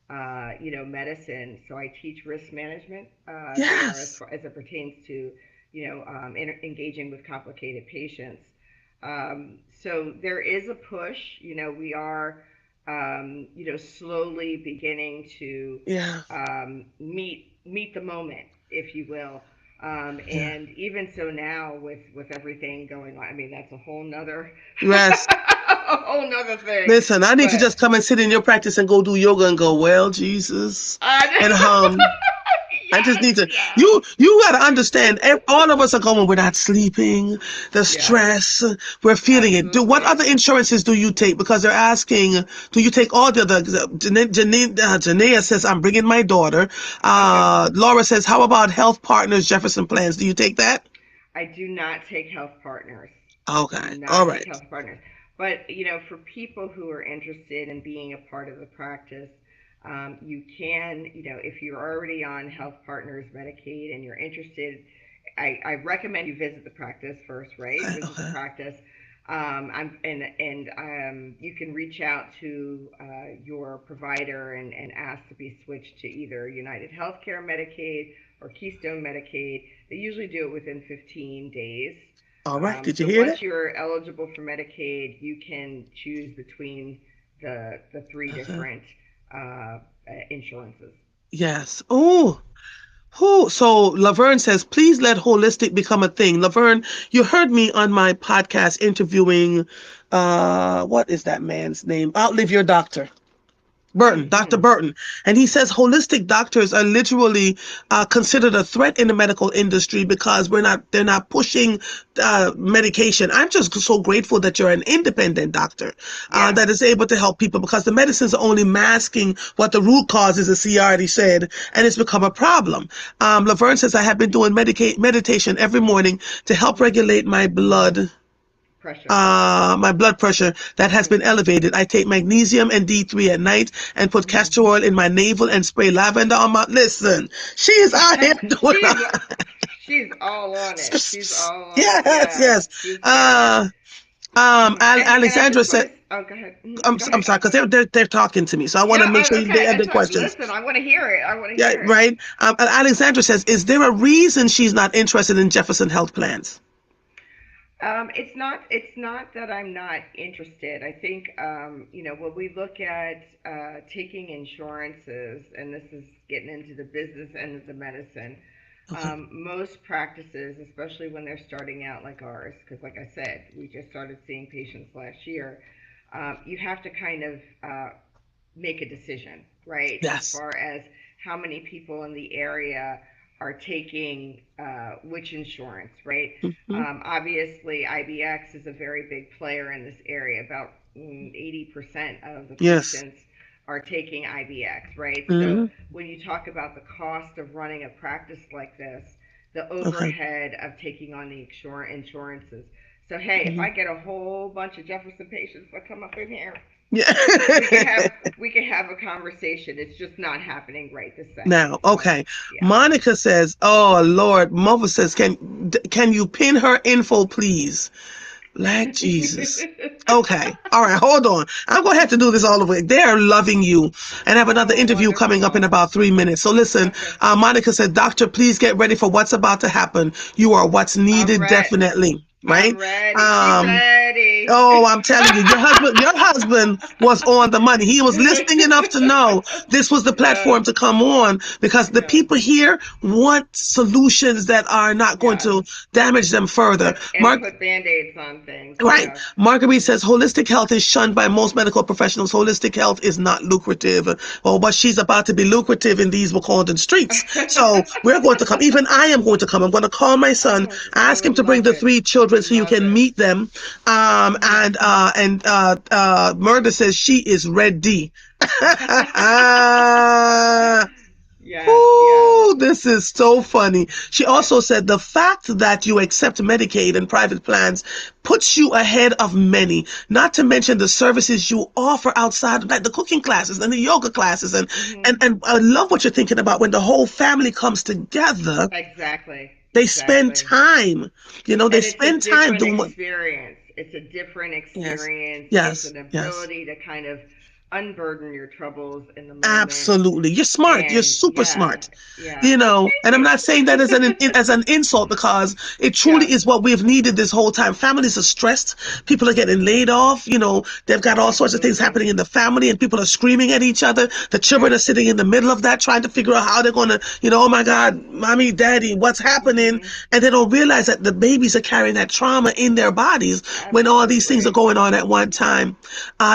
medicine. So I teach risk management there as Yes. far as it pertains to, engaging with complicated patients. So there is a push. We are, slowly beginning to Yeah. meet the moment, if you will. Yeah. And even so now with everything going on, I mean that's a whole nother Yes. a whole nother thing. Listen, I need to But just come and sit in your practice and go do yoga and go, well, Jesus. And I just yes, need to, yes, you got to understand, all of us are going, we're not sleeping, the yes, stress, we're feeling it. What absolutely. other insurances do you take? Because they're asking, do you take all the other, Janaea says, I'm bringing my daughter. Okay. Laura says, how about Health Partners Jefferson Plans? Do you take that? I do not take health partners. Do Okay. All not take right. health partners. But for people who are interested in being a part of the practice, you can, if you're already on Health Partners Medicaid and you're interested, I recommend you visit the practice first, right? Visit the Okay. practice. You can reach out to your provider and ask to be switched to either United Healthcare Medicaid or Keystone Medicaid. They usually do it within 15 days. All right. Did you So hear that? once you're eligible for Medicaid, you can choose between the three Uh-huh. different insurances. Yes. Oh, so Laverne says, please let holistic become a thing. Laverne, you heard me on my podcast interviewing, what is that man's name? Outlive Your Doctor. Burton, Dr. Mm-hmm. Burton. And he says holistic doctors are literally considered a threat in the medical industry because they're not pushing medication. I'm just so grateful that you're an independent doctor Yeah. that is able to help people because the medicines are only masking what the root cause is, as he already said, and it's become a problem. Laverne says, I have been doing meditation every morning to help Mm-hmm. regulate Pressure. my blood pressure that has been Mm-hmm. elevated. I take magnesium and D3 at night and put Mm-hmm. castor oil in my navel and spray lavender on my. Listen, she is out here doing. She's she's all on it. She's all on it. Yes, Yeah, yes. yeah. Uh, And I Alexandra just want said, to. Oh, go ahead. Go I'm ahead. sorry, because they're talking to me, so I want Yeah. to make sure they Okay. have That's their fine. questions. Listen, I want to hear it. I want to Yeah, hear it. right. And Alexandra says, is there a reason she's not interested in Jefferson Health Plans? It's not. It's not that I'm not interested. I think when we look at taking insurances, and this is getting into the business end of the medicine. Okay. Most practices, especially when they're starting out like ours, because like I said, we just started seeing patients last year. You have to kind of make a decision, right? As Yes. far as how many people in the area are taking which insurance, right? Hmm. Obviously, IBX is a very big player in this area. About 80% of the Yes. patients are taking IBX, right? So Hmm. when you talk about the cost of running a practice like this, the Okay. overhead of taking on the insurances. So hey, if Hmm. I get a whole bunch of Jefferson patients that come up in here, Yeah. we can have we can have a conversation. It's just not happening right this second. Now, So okay. yeah. Monica says, "Oh Lord." Mother says, "Can you pin her info, please?" Like Jesus. Okay. All right. Hold on. I'm going to have to do this all over. They are loving you and have another Oh, interview coming up in wonderful. about 3 minutes. So listen, Okay. Monica said, Doctor, please get ready for what's about to happen. You are what's I'm needed, ready. definitely. I'm Right? ready. She Um, ready. Oh, I'm telling you, your husband was on the money. He was listening enough to know this was the Yes. platform to come on because the Yes. people here want solutions that are not going Yes. to damage them further. Mark, Put band-aids on things. right. Yes. Marguerite Mhm. says holistic health is shunned by most medical professionals. Holistic health is not lucrative. Well, but she's about to be lucrative in these Wakandan streets. So we're going to come. Even I am going to come. I'm going to call my son, Oh, I ask him would to bring love the it. 3 children so you Love can it. meet them. Murder says she is ready. Yes, yes. Oh, this is so funny. She also said the fact that you accept Medicaid and private plans puts you ahead of many, not to mention the services you offer outside, like the cooking classes and the yoga classes. Mhm. And I love what you're thinking about when the whole family comes together, Exactly. they spend Exactly. time, they And it's a spend time different doing what, experience. It's a different yes, experience. It's yes, an yes. ability to kind of unburden your troubles in the moment. Absolutely. You're smart. You're And super yeah, smart. yeah. And Thank I'm you. not saying that as an insult because it truly Yes. is what we've needed this whole time. Families are stressed. People are getting laid off. They've got all sorts of things Absolutely. happening in the family and people are screaming at each other. The children are Yes. sitting in the middle of that trying to figure out how they're going to, oh my God, mommy, daddy, what's happening? Mhm. And they don't realize that the babies are carrying that trauma in their bodies when all these things are Absolutely. going on at one time.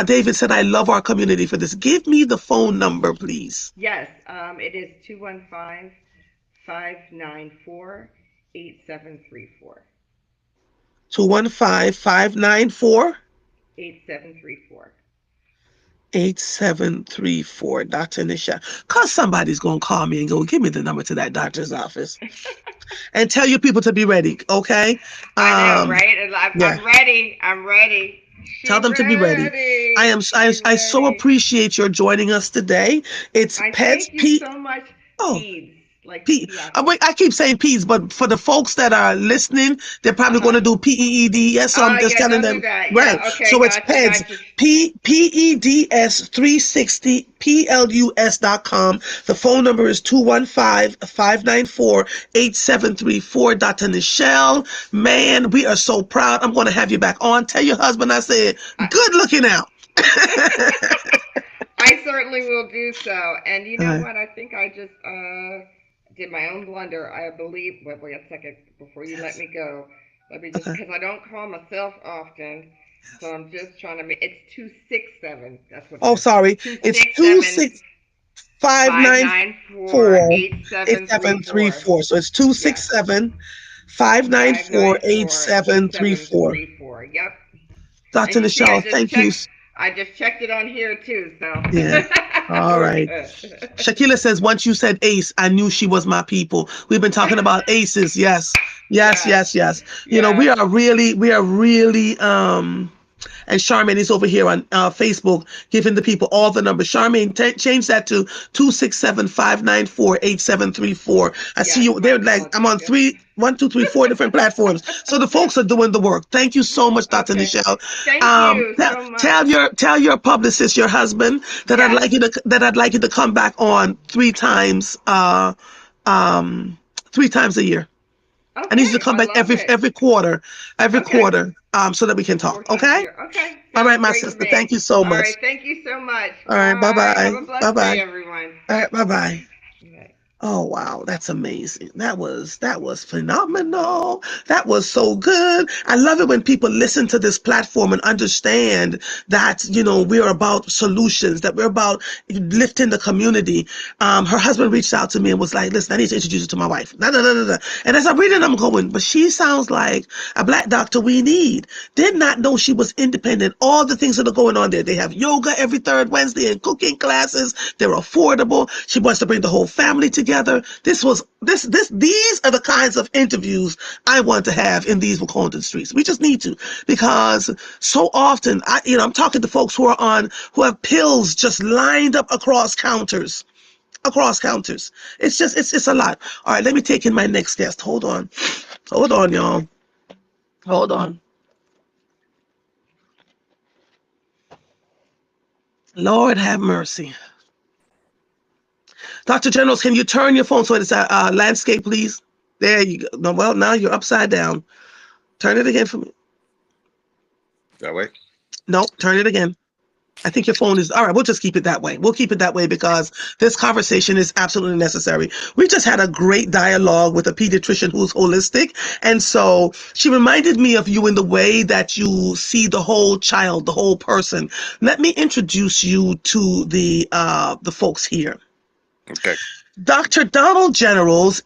David said, I love our community for this. Give me the phone number, please. Yes. It is 215-594-8734. 215-594. 8734. 8734, Dr. Nishelle. Because somebody's going to call me and go, give me the number to that doctor's office and tell your people to be ready, okay? I know, Um, right? And yeah, I'm ready. I'm ready. tell She them to be ready. ready. She I so ready. appreciate your joining us today. It's I Pets thank you Pete. so much, Oh, Peds, like P. pediatrics. I keep saying P's, but for the folks that are listening, they're Uh probably going huh. to do PEED. Yes, so I'm just Yeah, telling don't do them, that. right. Yeah, okay, So it's gotcha, PEDS, gotcha. PEDS 360 PLUS.com. The phone number is 215-594-8734. Dr. Nishelle, man, we are so proud. I'm going to have you back on. Tell your husband I said, I, good looking out. I certainly will do so. And you All know right. what? I think I just did my own blunder. I believe. Wait a second before you let Yes. me go. Let me just Okay. because I don't call myself often, so I'm just trying to make. It's 267. That's what it Oh, is. sorry. Two It's six seven 26594 594 8734. 8734. So it's two Yes. six seven five nine Five four nine eight four eight seven three seven four. three four. Yep. And Dr. you see, Nishelle, thank you. I just checked it on here too. So Yeah. All we're right. good. Shakila says, once you said ace, I knew she was my people. We've been talking about aces. Yes. Yes, Yes. yes, yes. We Yes. are really, And Charmaine is over here on Facebook giving the people all the numbers. Charmaine, change that to 267-594-8734. I see Yes, you. my They're like, I'm on apologies. one, two, three, four different platforms. So the folks are doing the work. Thank you so much, Dr. Okay. Nishelle. Thank you so much. Tell your publicist, your husband, that Yes. I'd like you to come back on um, 3 times a year. I need you to Okay. come I back love it. every Okay. quarter, so that we can Four talk. times a Okay. year. Okay. All right, Sounds my great to sister. Thank you me. so All right. much. Thank you so much. All right. Bye Bye. Have bye. a Bye blessed day, bye. everyone. All right. Bye bye. Bye. Oh wow, that's amazing. That was phenomenal. That was so good. I love it when people listen to this platform and understand that, we're about solutions, that we're about lifting the community. Her husband reached out to me and was like, "Listen, I need to introduce you to my wife." Da, da, da, da, da. And as I'm reading, I'm going, "But she sounds like a black doctor we need." Did not know she was independent. All the things that are going on there. They have yoga every third Wednesday and cooking classes. They're affordable. She wants to bring the whole family together. These are the kinds of interviews I want to have in these Waconda streets. We just need to, because so often I'm talking to folks who have pills just lined up across counters. It's a lot. All right, let me take in my next guest. Hold on, y'all. Hold on. Lord have mercy. Dr. Generals, can you turn your phone so it's a landscape, please? There you go. No, well, now you're upside down. Turn it again for me. That way? No, turn it again. I think your phone is all right. We'll just keep it that way. We'll keep it that way because this conversation is absolutely necessary. We just had a great dialogue with a pediatrician who's holistic. And so she reminded me of you in the way that you see the whole child, the whole person. Let me introduce you to the folks here. Okay. Dr. Donald Generals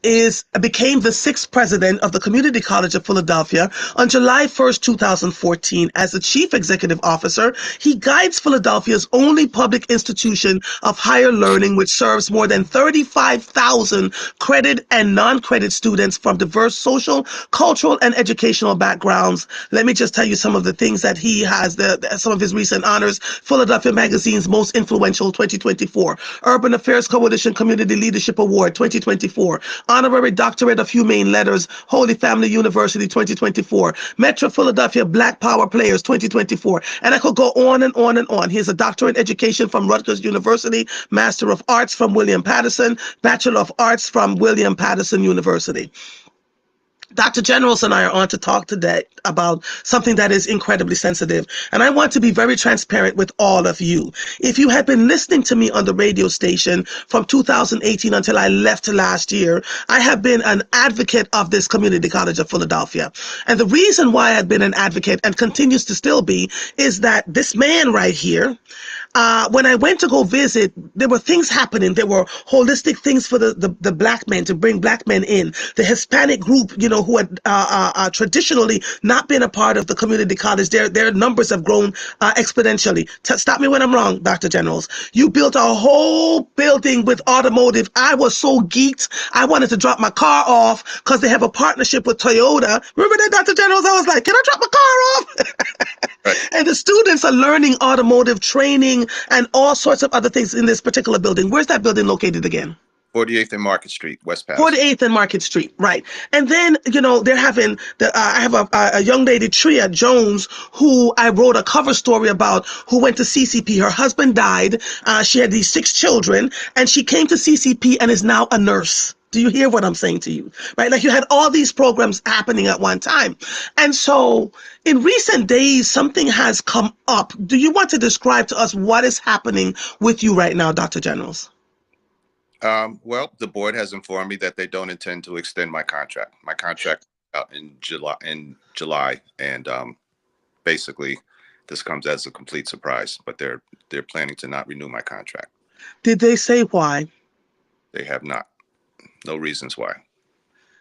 became the sixth president of the Community College of Philadelphia on July 1st, 2014. As the chief executive officer, he guides Philadelphia's only public institution of higher learning, which serves more than 35,000 credit and non-credit students from diverse social, cultural, and educational backgrounds. Let me just tell you some of the things that he has, some of his recent honors. Philadelphia Magazine's Most Influential 2024, Urban Affairs Coalition Community Leadership Award 2024, Honorary Doctorate of Humane Letters, Holy Family University 2024, Metro Philadelphia Black Power Players 2024, and I could go on and on and on. He has a doctorate in education from Rutgers University, Master of Arts from William Patterson, Bachelor of Arts from William Patterson University. Dr. Generals and I are on to talk today about something that is incredibly sensitive. And I want to be very transparent with all of you. If you had been listening to me on the radio station from 2018 until I left last year, I have been an advocate of this Community College of Philadelphia. And the reason why I've been an advocate and continues to still be is that this man right here, when I went to go visit, there were things happening. There were holistic things for the black men, to bring black men in. The Hispanic group, who had traditionally not been a part of the community college, their numbers have grown exponentially. Stop me when I'm wrong, Dr. Generals. You built a whole building with automotive. I was so geeked. I wanted to drop my car off because they have a partnership with Toyota. Remember that, Dr. Generals? I was like, can I drop my car off? Right. And the students are learning automotive training and all sorts of other things in this particular building. Where's that building located again? 48th and Market Street, West Patterson. 48th and Market Street, right. And then, they're having, I have a young lady, Tria Jones, who I wrote a cover story about, who went to CCP. Her husband died. She had these 6 children, and she came to CCP and is now a nurse. Do you hear what I'm saying to you? Right? Like, you had all these programs happening at one time. And so in recent days, something has come up. Do you want to describe to us what is happening with you right now, Dr. Generals? Well, the board has informed me that they don't intend to extend my contract. My contract out in July, and basically, this comes as a complete surprise. But they're planning to not renew my contract. Did they say why? They have not. No reasons why.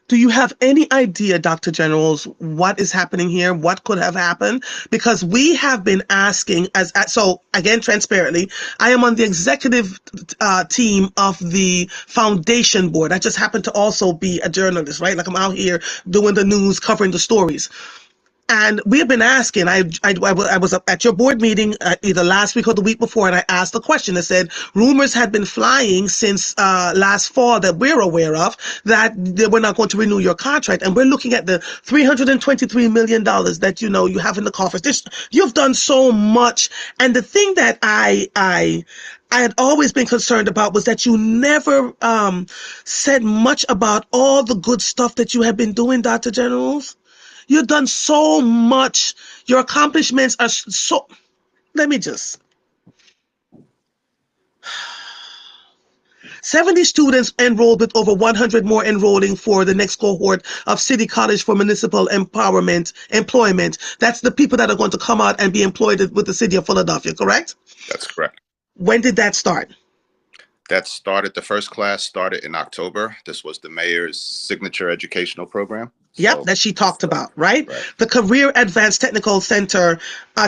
Do you have any idea, Dr. Generals, what is happening here? What could have happened? Because we have been asking, so again, transparently, I am on the executive team of the foundation board. I just happen to also be a journalist, right? Like, I'm out here doing the news, covering the stories. And we have been asking, I was up at your board meeting either last week or the week before, and I asked the question. I said, rumors had been flying since last fall that we're aware of that they were not going to renew your contract. And we're looking at the $323 million that, you have in the coffers. You've done so much. And the thing that I had always been concerned about was that you never said much about all the good stuff that you have been doing, Dr. Generals. You've done so much. Your accomplishments are so. Let me just. 70 students enrolled with over 100 more enrolling for the next cohort of City College for Municipal Employment. That's the people that are going to come out and be employed with the city of Philadelphia, correct? That's correct. When did that start? The first class started in October. This was the mayor's signature educational program. Yep, that she talked about, right? The Career Advanced Technical Center,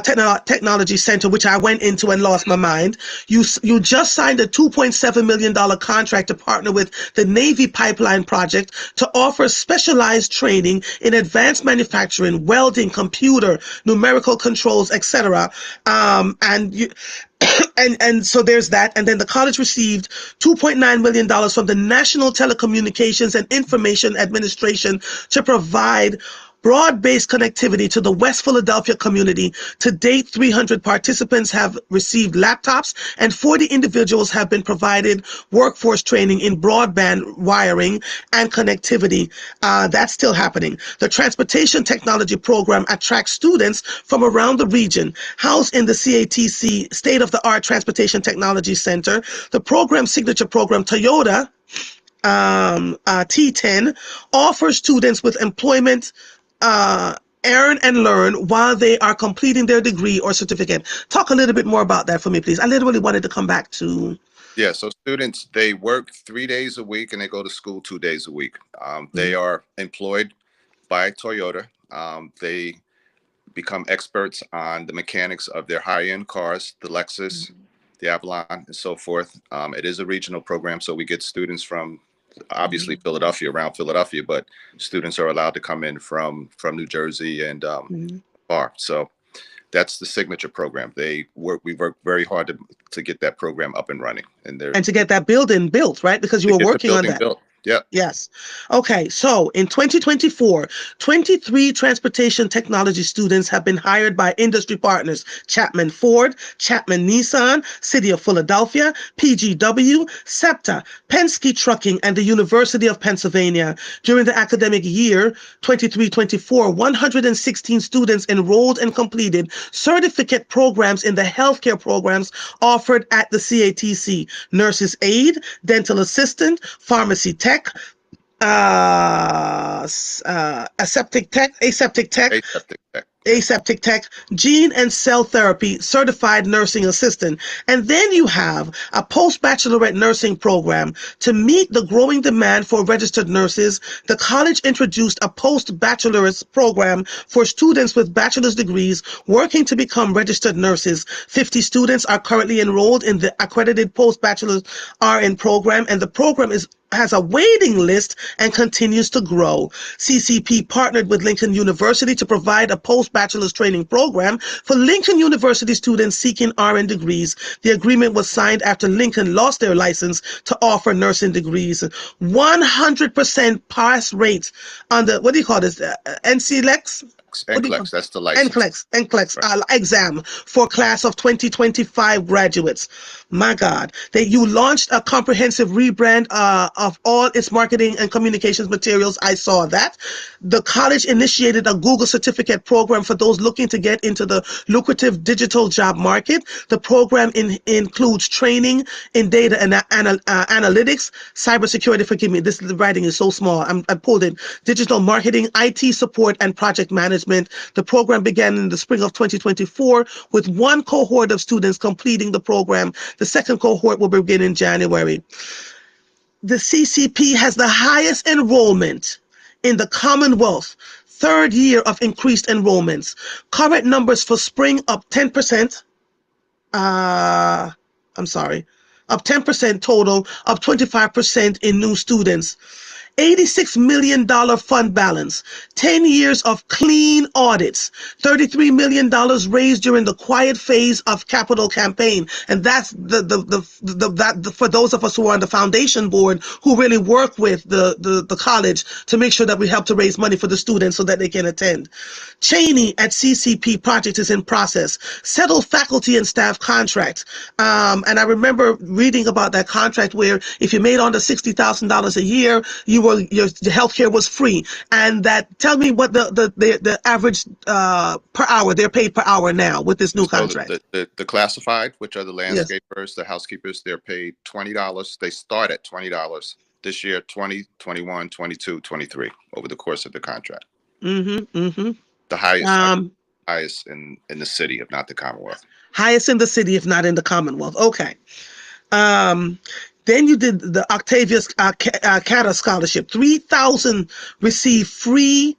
Technology Center, which I went into and lost my mind. You just signed a $2.7 million contract to partner with the Navy Pipeline Project to offer specialized training in advanced manufacturing, welding, computer, numerical controls, etc. And so there's that. And then the college received $2.9 million from the National Telecommunications and Information Administration to provide broad-based connectivity to the West Philadelphia community. To date, 300 participants have received laptops and 40 individuals have been provided workforce training in broadband wiring and connectivity. That's still happening. The Transportation Technology Program attracts students from around the region. Housed in the CATC State-of-the-Art Transportation Technology Center, the program signature program, Toyota T10, offers students with employment earn and learn while they are completing their degree or certificate. Talk a little bit more about that for me, please. I literally wanted to come back to. Yeah, so students, they work 3 days a week and they go to school 2 days a week. They are employed by Toyota. They become experts on the mechanics of their high-end cars, the Lexus, the Avalon, and so forth. It is a regional program, so we get students from obviously Philadelphia, around Philadelphia, but students are allowed to come in from New Jersey and far. So that's the signature program. We work very hard to get that program up and running, and to get that building built, right? Because you were working on that. Built. Yeah. Yes. Okay. So in 2024, 23 transportation technology students have been hired by industry partners: Chapman Ford, Chapman Nissan, City of Philadelphia, PGW, SEPTA, Penske Trucking, and the University of Pennsylvania. During the academic year 23-24, 116 students enrolled and completed certificate programs in the healthcare programs offered at the CATC: nurse's aide, dental assistant, pharmacy tech, aseptic tech, gene and cell therapy, certified nursing assistant. And then you have a post-bachelorette nursing program. To meet the growing demand for registered nurses, the college introduced a post-bachelor's program for students with bachelor's degrees working to become registered nurses. 50 students are currently enrolled in the accredited post-bachelor's RN program, and the program has a waiting list and continues to grow. CCP partnered with Lincoln University to provide a post-bachelor's training program for Lincoln University students seeking RN degrees. The agreement was signed after Lincoln lost their license to offer nursing degrees. 100% pass rate on the, what do you call this, NCLEX? NCLEX, that's the license. NCLEX exam for class of 2025 graduates. My God. You launched a comprehensive rebrand of all its marketing and communications materials. I saw that. The college initiated a Google certificate program for those looking to get into the lucrative digital job market. The program includes training in data and analytics, cybersecurity. Forgive me, the writing is so small. I pulled it. Digital marketing, IT support, and project management. The program began in the spring of 2024 with one cohort of students completing the program. The second cohort will begin in January. The CCP has the highest enrollment in the Commonwealth, third year of increased enrollments. Current numbers for spring up 10%. Up 10% total, up 25% in new students. $86 million fund balance, 10 years of clean audits, $33 million raised during the quiet phase of capital campaign. And that's for those of us who are on the foundation board who really work with the college to make sure that we help to raise money for the students so that they can attend. Cheney at CCP project is in process. Settle faculty and staff contracts. And I remember reading about that contract where if you made under $60,000 a year, your healthcare was free. And that, tell me what the average per hour, they're paid per hour now with this new So contract. the classified, which are the Yes. landscapers, the housekeepers, they're paid $20. They start at $20 this year, 20, 21, 22, 23 over the course of the contract. Mm-hmm. Mm-hmm. The highest in the city, if not the Commonwealth. Highest in the city, if not in the Commonwealth. Okay. Then you did the Octavius Cata Scholarship. 3,000 received free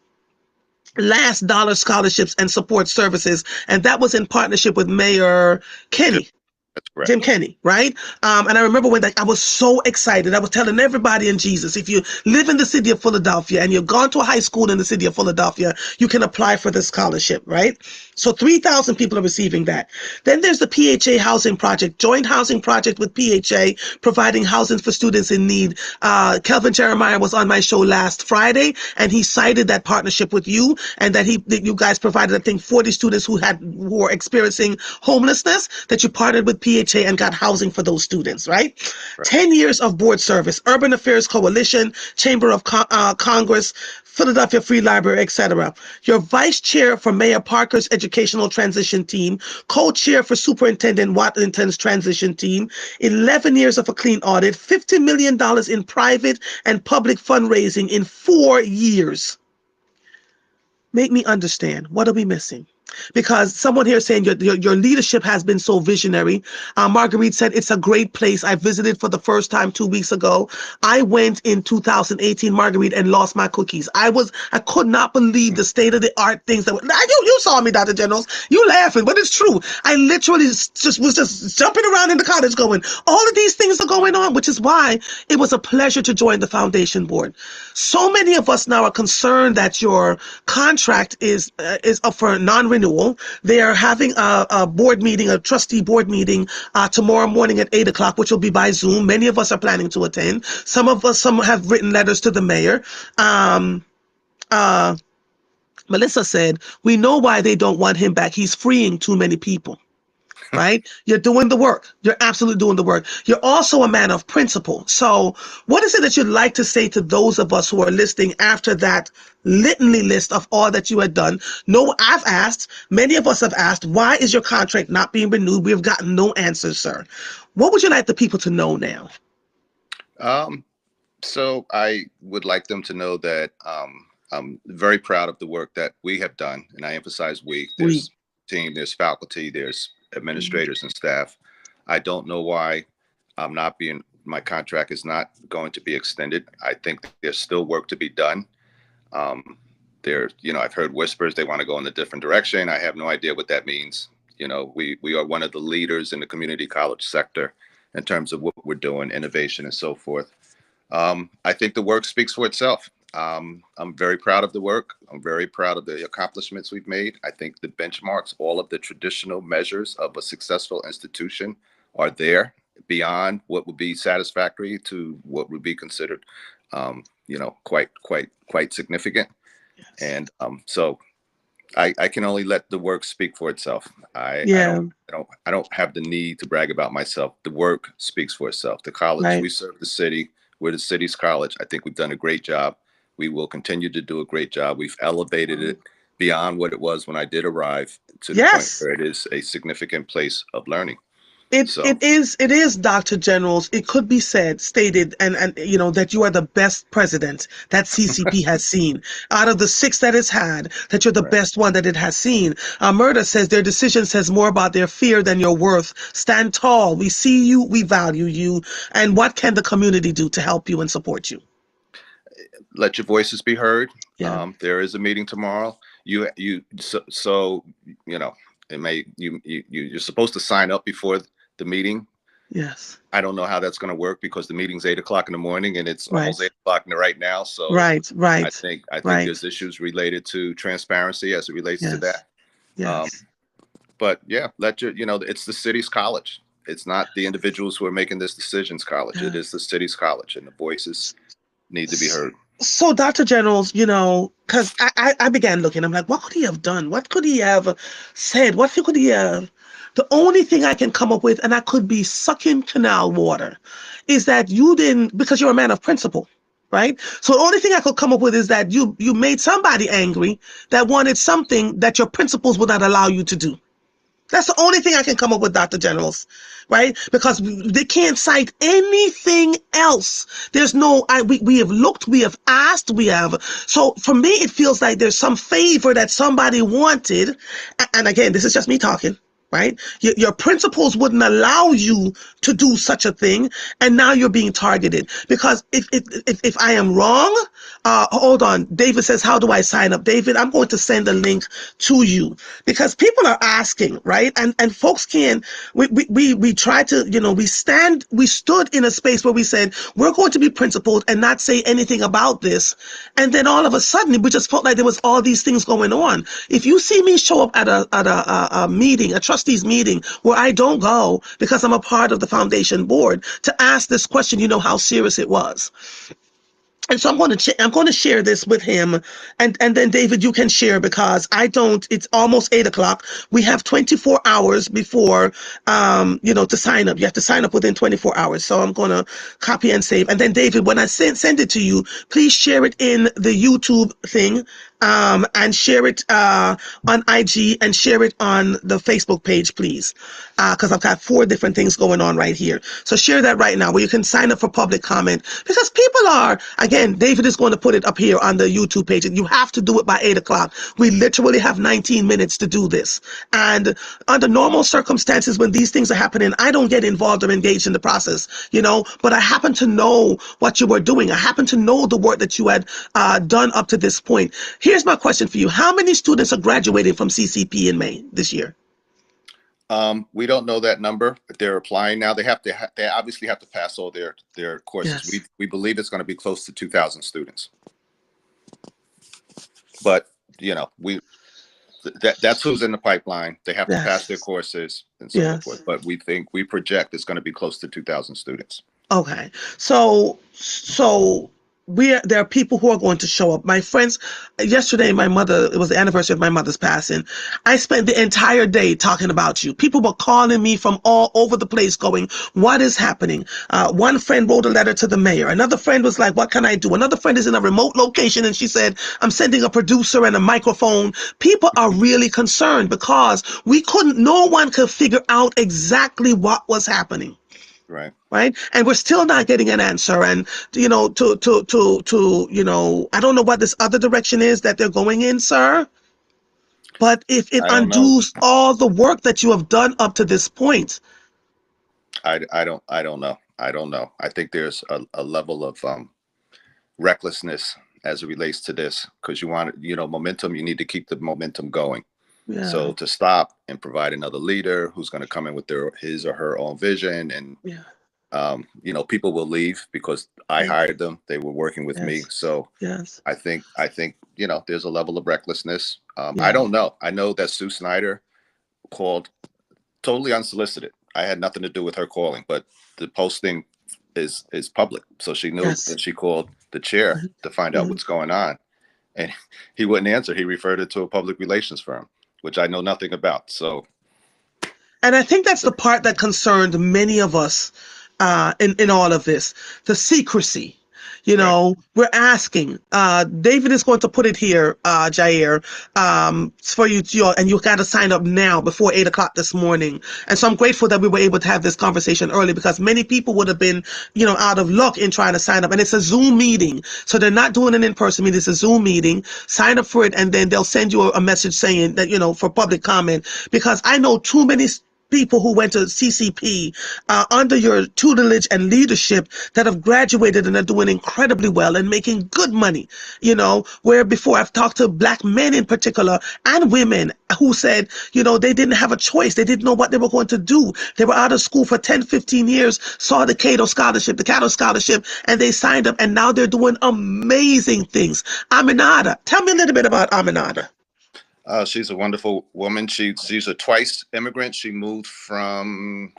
last dollar scholarships and support services, and that was in partnership with Mayor Kenny. That's correct. Jim Kenny, right? And I remember when I was so excited. I was telling everybody in Jesus, if you live in the city of Philadelphia and you've gone to a high school in the city of Philadelphia, you can apply for this scholarship, right? So 3,000 people are receiving that. Then there's the PHA housing project, joint housing project with PHA, providing housing for students in need. Kelvin Jeremiah was on my show last Friday, and he cited that partnership with you, and that you guys provided, I think, 40 students who were experiencing homelessness, that you partnered with PHA and got housing for those students, right? 10 years of board service, Urban Affairs Coalition, Chamber of Congress, Philadelphia Free Library, etc. You're vice chair for Mayor Parker's educational transition team, co-chair for Superintendent Watlington's transition team, 11 years of a clean audit, $50 million in private and public fundraising in 4 years. Make me understand, what are we missing? Because someone here is saying your leadership has been so visionary. Marguerite said it's a great place. I visited for the first time 2 weeks ago. I went in 2018, Marguerite, and lost my cookies. I could not believe the state of the art things that you saw me, Dr. Generals. You laughing, but it's true. I literally was just jumping around in the cottage going, all of these things are going on, which is why it was a pleasure to join the foundation board. So many of us now are concerned that your contract is up for non-renewal. They are having a board meeting, a trustee board meeting tomorrow morning at 8 o'clock, which will be by Zoom. Many of us are planning to attend. Some have written letters to the mayor. Melissa said, we know why they don't want him back. He's freeing too many people. Right? You're doing the work. You're absolutely doing the work. You're also a man of principle. So what is it that you'd like to say to those of us who are listening after that litany list of all that you had done? No, I've asked, many of us have asked, why is your contract not being renewed? We've gotten no answers, sir. What would you like the people to know now? So I would like them to know that I'm very proud of the work that we have done. And I emphasize there's team, there's faculty, there's administrators and staff. I don't know why my contract is not going to be extended. I think there's still work to be done. I've heard whispers they want to go in a different direction. I have no idea what that means. We are one of the leaders in the community college sector in terms of what we're doing, innovation and so forth. I think the work speaks for itself. I'm very proud of the work. I'm very proud of the accomplishments we've made. I think the benchmarks, all of the traditional measures of a successful institution are there beyond what would be satisfactory to what would be considered, quite significant. Yes. And so I can only let the work speak for itself. I don't have the need to brag about myself. The work speaks for itself. The college, we serve the city. We're the city's college. I think we've done a great job. We will continue to do a great job. We've elevated it beyond what it was when I did arrive to the point where it is a significant place of learning. It is, Dr. Generals. It could be stated, and that you are the best president that CCP has seen. Out of the 6 that it's had, that you're the best one that it has seen. Murda says their decision says more about their fear than your worth. Stand tall. We see you. We value you. And what can the community do to help you and support you? Let your voices be heard. Yeah. There is a meeting tomorrow. You're supposed to sign up before the meeting. Yes. I don't know how that's going to work because the meeting's 8 o'clock in the morning and it's Right. almost 8 o'clock right now. So Right. Right. I think Right. there's issues related to transparency as it relates to Yes. that. Um, Yes. but yeah, it's the city's college. It's not the individuals who are making this decisions college. It is the Yes. city's college, and the voices need to be heard. So, Dr. Generals, because I began looking, I'm like, what could he have done? What could he have said? What could he have? The only thing I can come up with, and I could be sucking canal water, is that you didn't, because you're a man of principle, right? So the only thing I could come up with is that you made somebody angry that wanted something that your principles would not allow you to do. That's the only thing I can come up with, Dr. Generals, right? Because they can't cite anything else. There's no, we have looked, we have asked, so for me, it feels like there's some favor that somebody wanted. And again, this is just me talking, right? Your principles wouldn't allow you to do such a thing. And now you're being targeted. Because if I am wrong, hold on. David says, how do I sign up? David, I'm going to send a link to you because people are asking, right? And folks can, we try to, we stood in a space where we said, we're going to be principled and not say anything about this. And then all of a sudden, we just felt like there was all these things going on. If you see me show up at a meeting, a trustees meeting where I don't go because I'm a part of the foundation board to ask this question, you know how serious it was. And so I'm going to share this with him, and then David, you can share because I don't. It's almost 8 o'clock. We have 24 hours before, to sign up. You have to sign up within 24 hours. So I'm going to copy and save. And then David, when I send it to you, please share it in the YouTube thing, and share it on IG and share it on the Facebook page, please, because I've got 4 different things going on right here. So share that right now where you can sign up for public comment because people are, again, David is going to put it up here on the YouTube page and you have to do it by 8 o'clock. We literally have 19 minutes to do this. And under normal circumstances, when these things are happening, I don't get involved or engaged in the process, but I happen to know what you were doing. I happen to know the work that you had done up to this point. Here's my question for you. How many students are graduating from CCP in May this year? We don't know that number, but they're applying now. They obviously have to pass all their courses. Yes. We believe it's going to be close to 2,000 students. But that's who's in the pipeline. They have to pass their Yes. courses and so Yes. forth. But we project it's going to be close to 2,000 students. Okay. So there are people who are going to show up. My friends, yesterday, it was the anniversary of my mother's passing. I spent the entire day talking about you. People were calling me from all over the place going, what is happening? One friend wrote a letter to the mayor. Another friend was like, what can I do? Another friend is in a remote location and she said, I'm sending a producer and a microphone. People are really concerned because no one could figure out exactly what was happening. Right. And we're still not getting an answer. And, I don't know what this other direction is that they're going in, sir. But if it undoes all the work that you have done up to this point. I don't know. I think there's a level of recklessness as it relates to this because you want, momentum. You need to keep the momentum going. Yeah. So to stop and provide another leader who's going to come in with his or her own vision and people will leave because I hired them. They were working with me. So I think, there's a level of recklessness. I don't know. I know that Sue Snyder called totally unsolicited. I had nothing to do with her calling, but the posting is public. So she knew that she called the chair to find out what's going on. And he wouldn't answer. He referred it to a public relations firm, which I know nothing about. So. And I think that's the part that concerned many of us in all of this, the secrecy. We're asking. David is going to put it here, Jair, for you, and you got to sign up now before 8 o'clock this morning. And so I'm grateful that we were able to have this conversation early because many people would have been, out of luck in trying to sign up. And it's a Zoom meeting, so they're not doing an in-person meeting. It's a Zoom meeting. Sign up for it, and then they'll send you a message saying that, for public comment. Because I know too many people who went to CCP under your tutelage and leadership that have graduated and are doing incredibly well and making good money, where before I've talked to Black men in particular and women who said, they didn't have a choice. They didn't know what they were going to do. They were out of school for 10, 15 years, saw the Cato Scholarship, and they signed up, and now they're doing amazing things. Aminata, tell me a little bit about Aminata. She's a wonderful woman. She's a twice immigrant. She went from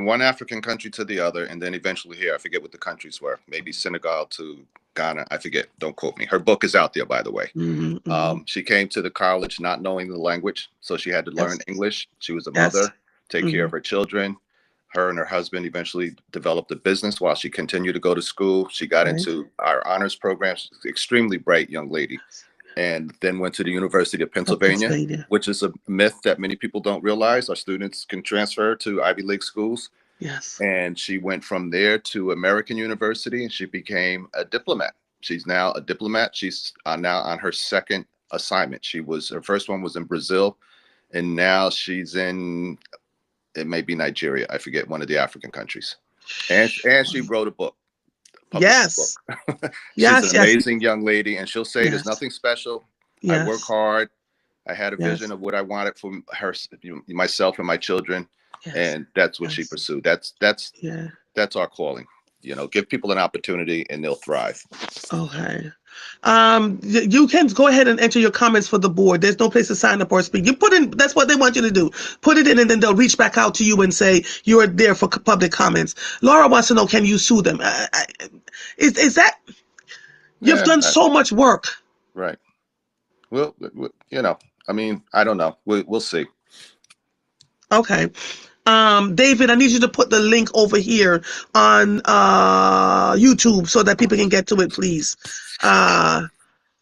one African country to the other, and then eventually here. I forget what the countries were. Maybe Senegal to Ghana. I forget. Don't quote me. Her book is out there, by the way. She came to the college not knowing the language, so she had to learn English. She was a mother, take care of her children. Her and her husband eventually developed a business while she continued to go to school. She got into our honors program. She's an extremely bright young lady. And then went to the University of Pennsylvania, which is a myth that many people don't realize. Our students can transfer to Ivy League schools. Yes. And she went from there to American University, and she became a diplomat. She's now a diplomat. She's now on her second assignment. Her first one was in Brazil, and now she's in, it may be Nigeria. I forget, one of the African countries. And she wrote a book. Yes. She's an amazing young lady, and she'll say there's nothing special. I work hard. I had a vision of what I wanted for her, myself and my children, and that's what she pursued. That's our calling. Give people an opportunity, and they'll thrive. Okay. You can go ahead and enter your comments for the board. There's no place to sign up or speak. You put in, that's what they want you to do. Put it in, and then they'll reach back out to you and say you're there for public comments. Laura wants to know, can you sue them? Is that, you've done so much work. Right. Well, I mean, I don't know. We'll see. Okay. David, I need you to put the link over here on YouTube so that people can get to it, please.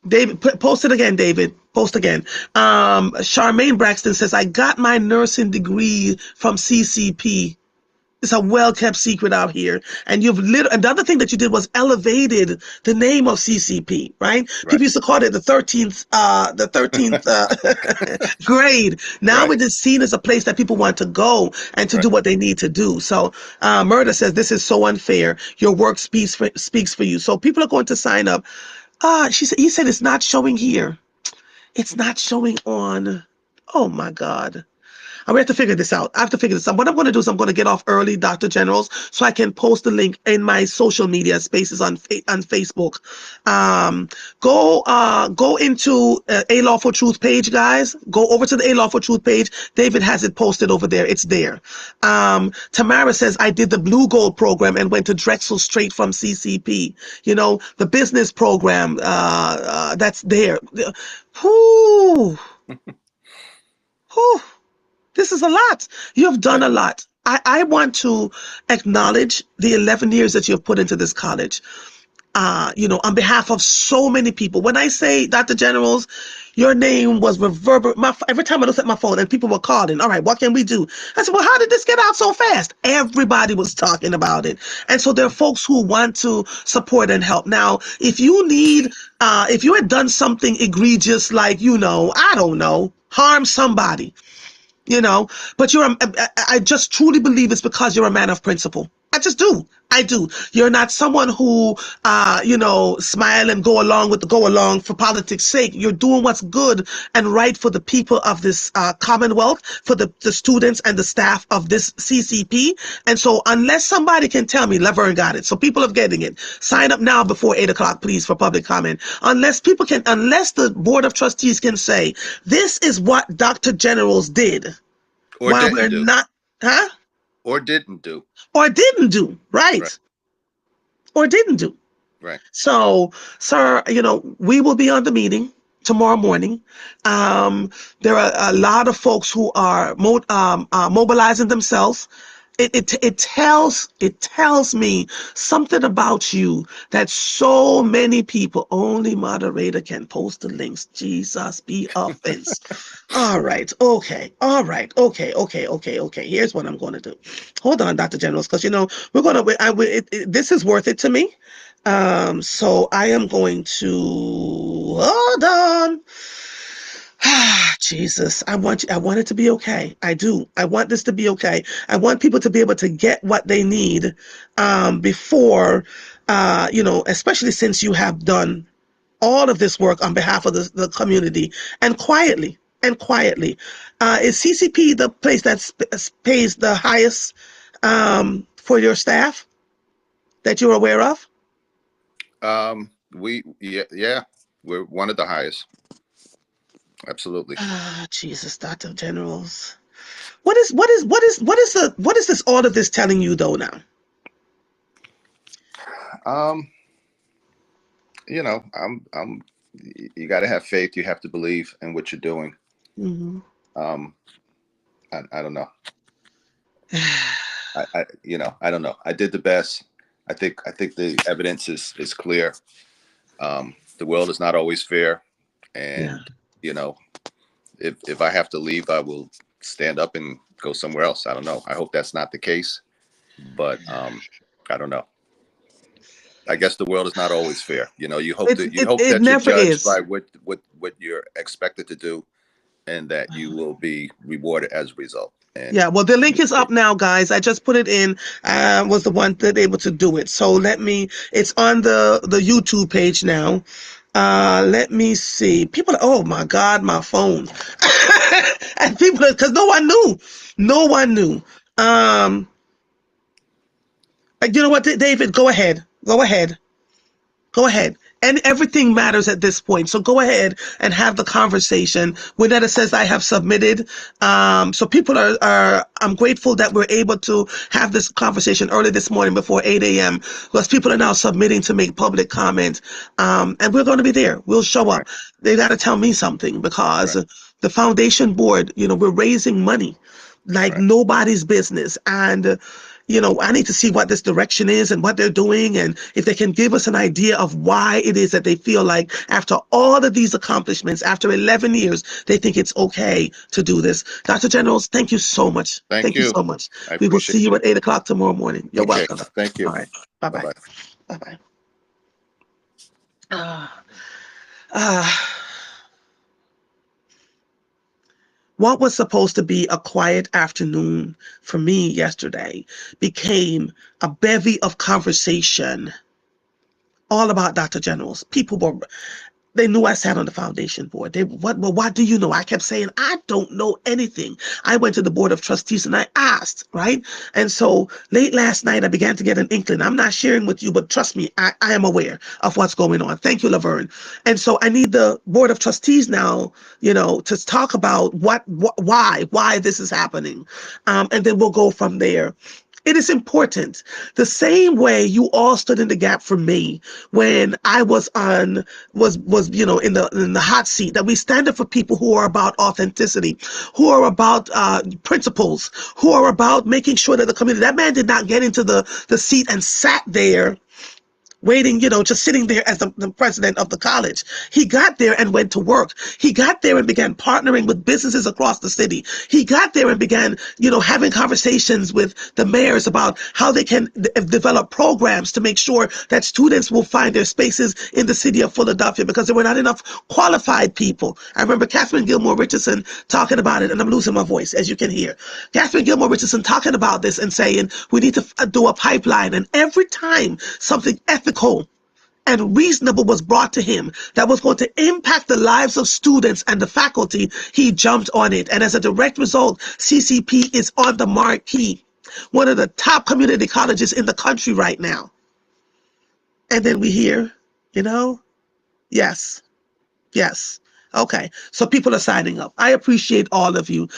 David, post it again, David. Post again. Charmaine Braxton says, I got my nursing degree from CCP. It's a well-kept secret out here. And and the other thing that you did was elevated the name of CCP, right? People used to call it the 13th grade. Now it is seen as a place that people want to go and to do what they need to do. So Murda says, this is so unfair. Your work speaks for you. So people are going to sign up. He said it's not showing here. It's not showing on. Oh my God. We have to figure this out. I have to figure this out. What I'm going to do is I'm going to get off early, Dr. Generals, so I can post the link in my social media spaces on Facebook. Go into A.Lawful Truth page, guys. Go over to the A.Lawful Truth page. David has it posted over there. It's there. Tamara says, I did the Blue Gold program and went to Drexel straight from CCP. The business program that's there. Whoo. Whoo. This is a lot. You have done a lot. I want to acknowledge the 11 years that you have put into this college, on behalf of so many people. When I say, Dr. Generals, your name was every time I looked at my phone and people were calling, all right, what can we do? I said, well, how did this get out so fast? Everybody was talking about it. And so there are folks who want to support and help. Now, if you had done something egregious, like, I don't know, harm somebody, but I just truly believe it's because you're a man of principle. I just do. I do. You're not someone who, smile and go along for politics' sake. You're doing what's good and right for the people of this Commonwealth, for the students and the staff of this CCP. And so unless somebody can tell me, Laverne got it. So people are getting it. Sign up now before 8 o'clock, please, for public comment. Unless the Board of Trustees can say, this is what Dr. Generals did. Or while didn't we're do. not, huh? Or didn't do. Or didn't do, right. Or didn't do. Right. So, sir, we will be on the meeting tomorrow morning. There are a lot of folks who are mobilizing themselves. It tells me something about you that so many people, only moderator can post the links. Jesus be offense. All right. Okay. All right. Okay. Here's what I'm going to do. Hold on, Dr. Generals, because we're going to. This is worth it to me. So I am going to hold on. Jesus, I want it to be okay. I do. I want this to be okay. I want people to be able to get what they need before, especially since you have done all of this work on behalf of the community and quietly. And quietly, is CCP the place that pays the highest for your staff that you're aware of? Yeah, we're one of the highest. Absolutely. Ah, Jesus, Dr. Generals. What is this all of this telling you though now? Um, I'm. You got to have faith. You have to believe in what you're doing. Hmm. Um, I don't know. I don't know. I did the best. I think the evidence is clear. The world is not always fair, Yeah. and you know, if I have to leave, I will stand up and go somewhere else. I don't know. I hope that's not the case, but I don't know. I guess the world is not always fair. You hope It that you're never judged is. by what you're expected to do, and that you will be rewarded as a result. And Yeah, well, the link is up now, guys. I just put it in. Was the one that able to do it. So it's on the YouTube page now. Let me see. People, oh my God, my phone. And people, because no one knew. No one knew. Um, you know what, David, go ahead. Go ahead. Go ahead. And everything matters at this point. So go ahead and have the conversation. Winetta says I have submitted. So people I'm grateful that we're able to have this conversation early this morning before 8 a.m. because people are now submitting to make public comment. And we're going to be there. We'll show right, up. They got to tell me something because right, the foundation board, we're raising money like right, nobody's business. And I need to see what this direction is and what they're doing, and if they can give us an idea of why it is that they feel like after all of these accomplishments, after 11 years, they think it's okay to do this. Dr. Generals, thank you so much. thank Thank you you. so much. I We will appreciate see you you. at 8 o'clock tomorrow morning. You're Okay, welcome. thank you. All right. Bye Bye-bye. bye. Bye-bye. Ah, ah. What was supposed to be a quiet afternoon for me yesterday became a bevy of conversation all about Dr. Generals. They knew I sat on the foundation board. What do you know? I kept saying, I don't know anything. I went to the board of trustees and I asked, right? And so late last night, I began to get an inkling. I'm not sharing with you, but trust me, I am aware of what's going on. Thank you, Laverne. And so I need the board of trustees now, to talk about why this is happening. And then we'll go from there. It is important. The same way you all stood in the gap for me when I was in the hot seat, that we stand up for people who are about authenticity, who are about principles, who are about making sure that the community. That man did not get into the seat and sat there waiting, just sitting there as the president of the college. He got there and went to work. He got there and began partnering with businesses across the city. He got there and began, having conversations with the mayors about how they can develop programs to make sure that students will find their spaces in the city of Philadelphia because there were not enough qualified people. I remember Catherine Gilmore Richardson talking about it, and I'm losing my voice, as you can hear. Catherine Gilmore Richardson talking about this and saying we need to do a pipeline. And every time something ethical and reasonable was brought to him that was going to impact the lives of students and the faculty, he jumped on it. And as a direct result, CCP is on the marquee, one of the top community colleges in the country right now. And then we hear, yes. Yes. Okay. So people are signing up. I appreciate all of you.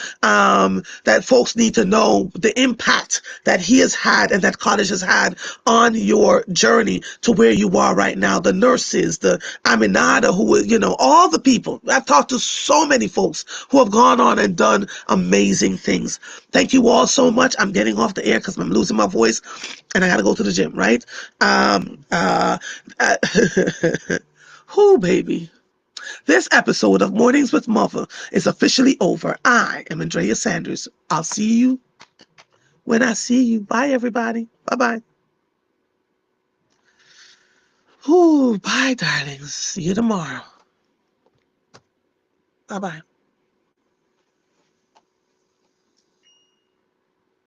That folks need to know the impact that he has had and that college has had on your journey to where you are right now. The nurses, the Aminata, all the people. I've talked to so many folks who have gone on and done amazing things. Thank you all so much. I'm getting off the air because I'm losing my voice and I got to go to the gym, right? Who, baby? This episode of Mornings with Mother is officially over. I am Andrea Sanders. I'll see you when I see you. Bye, everybody. Bye-bye. Bye, darlings. See you tomorrow. Bye-bye.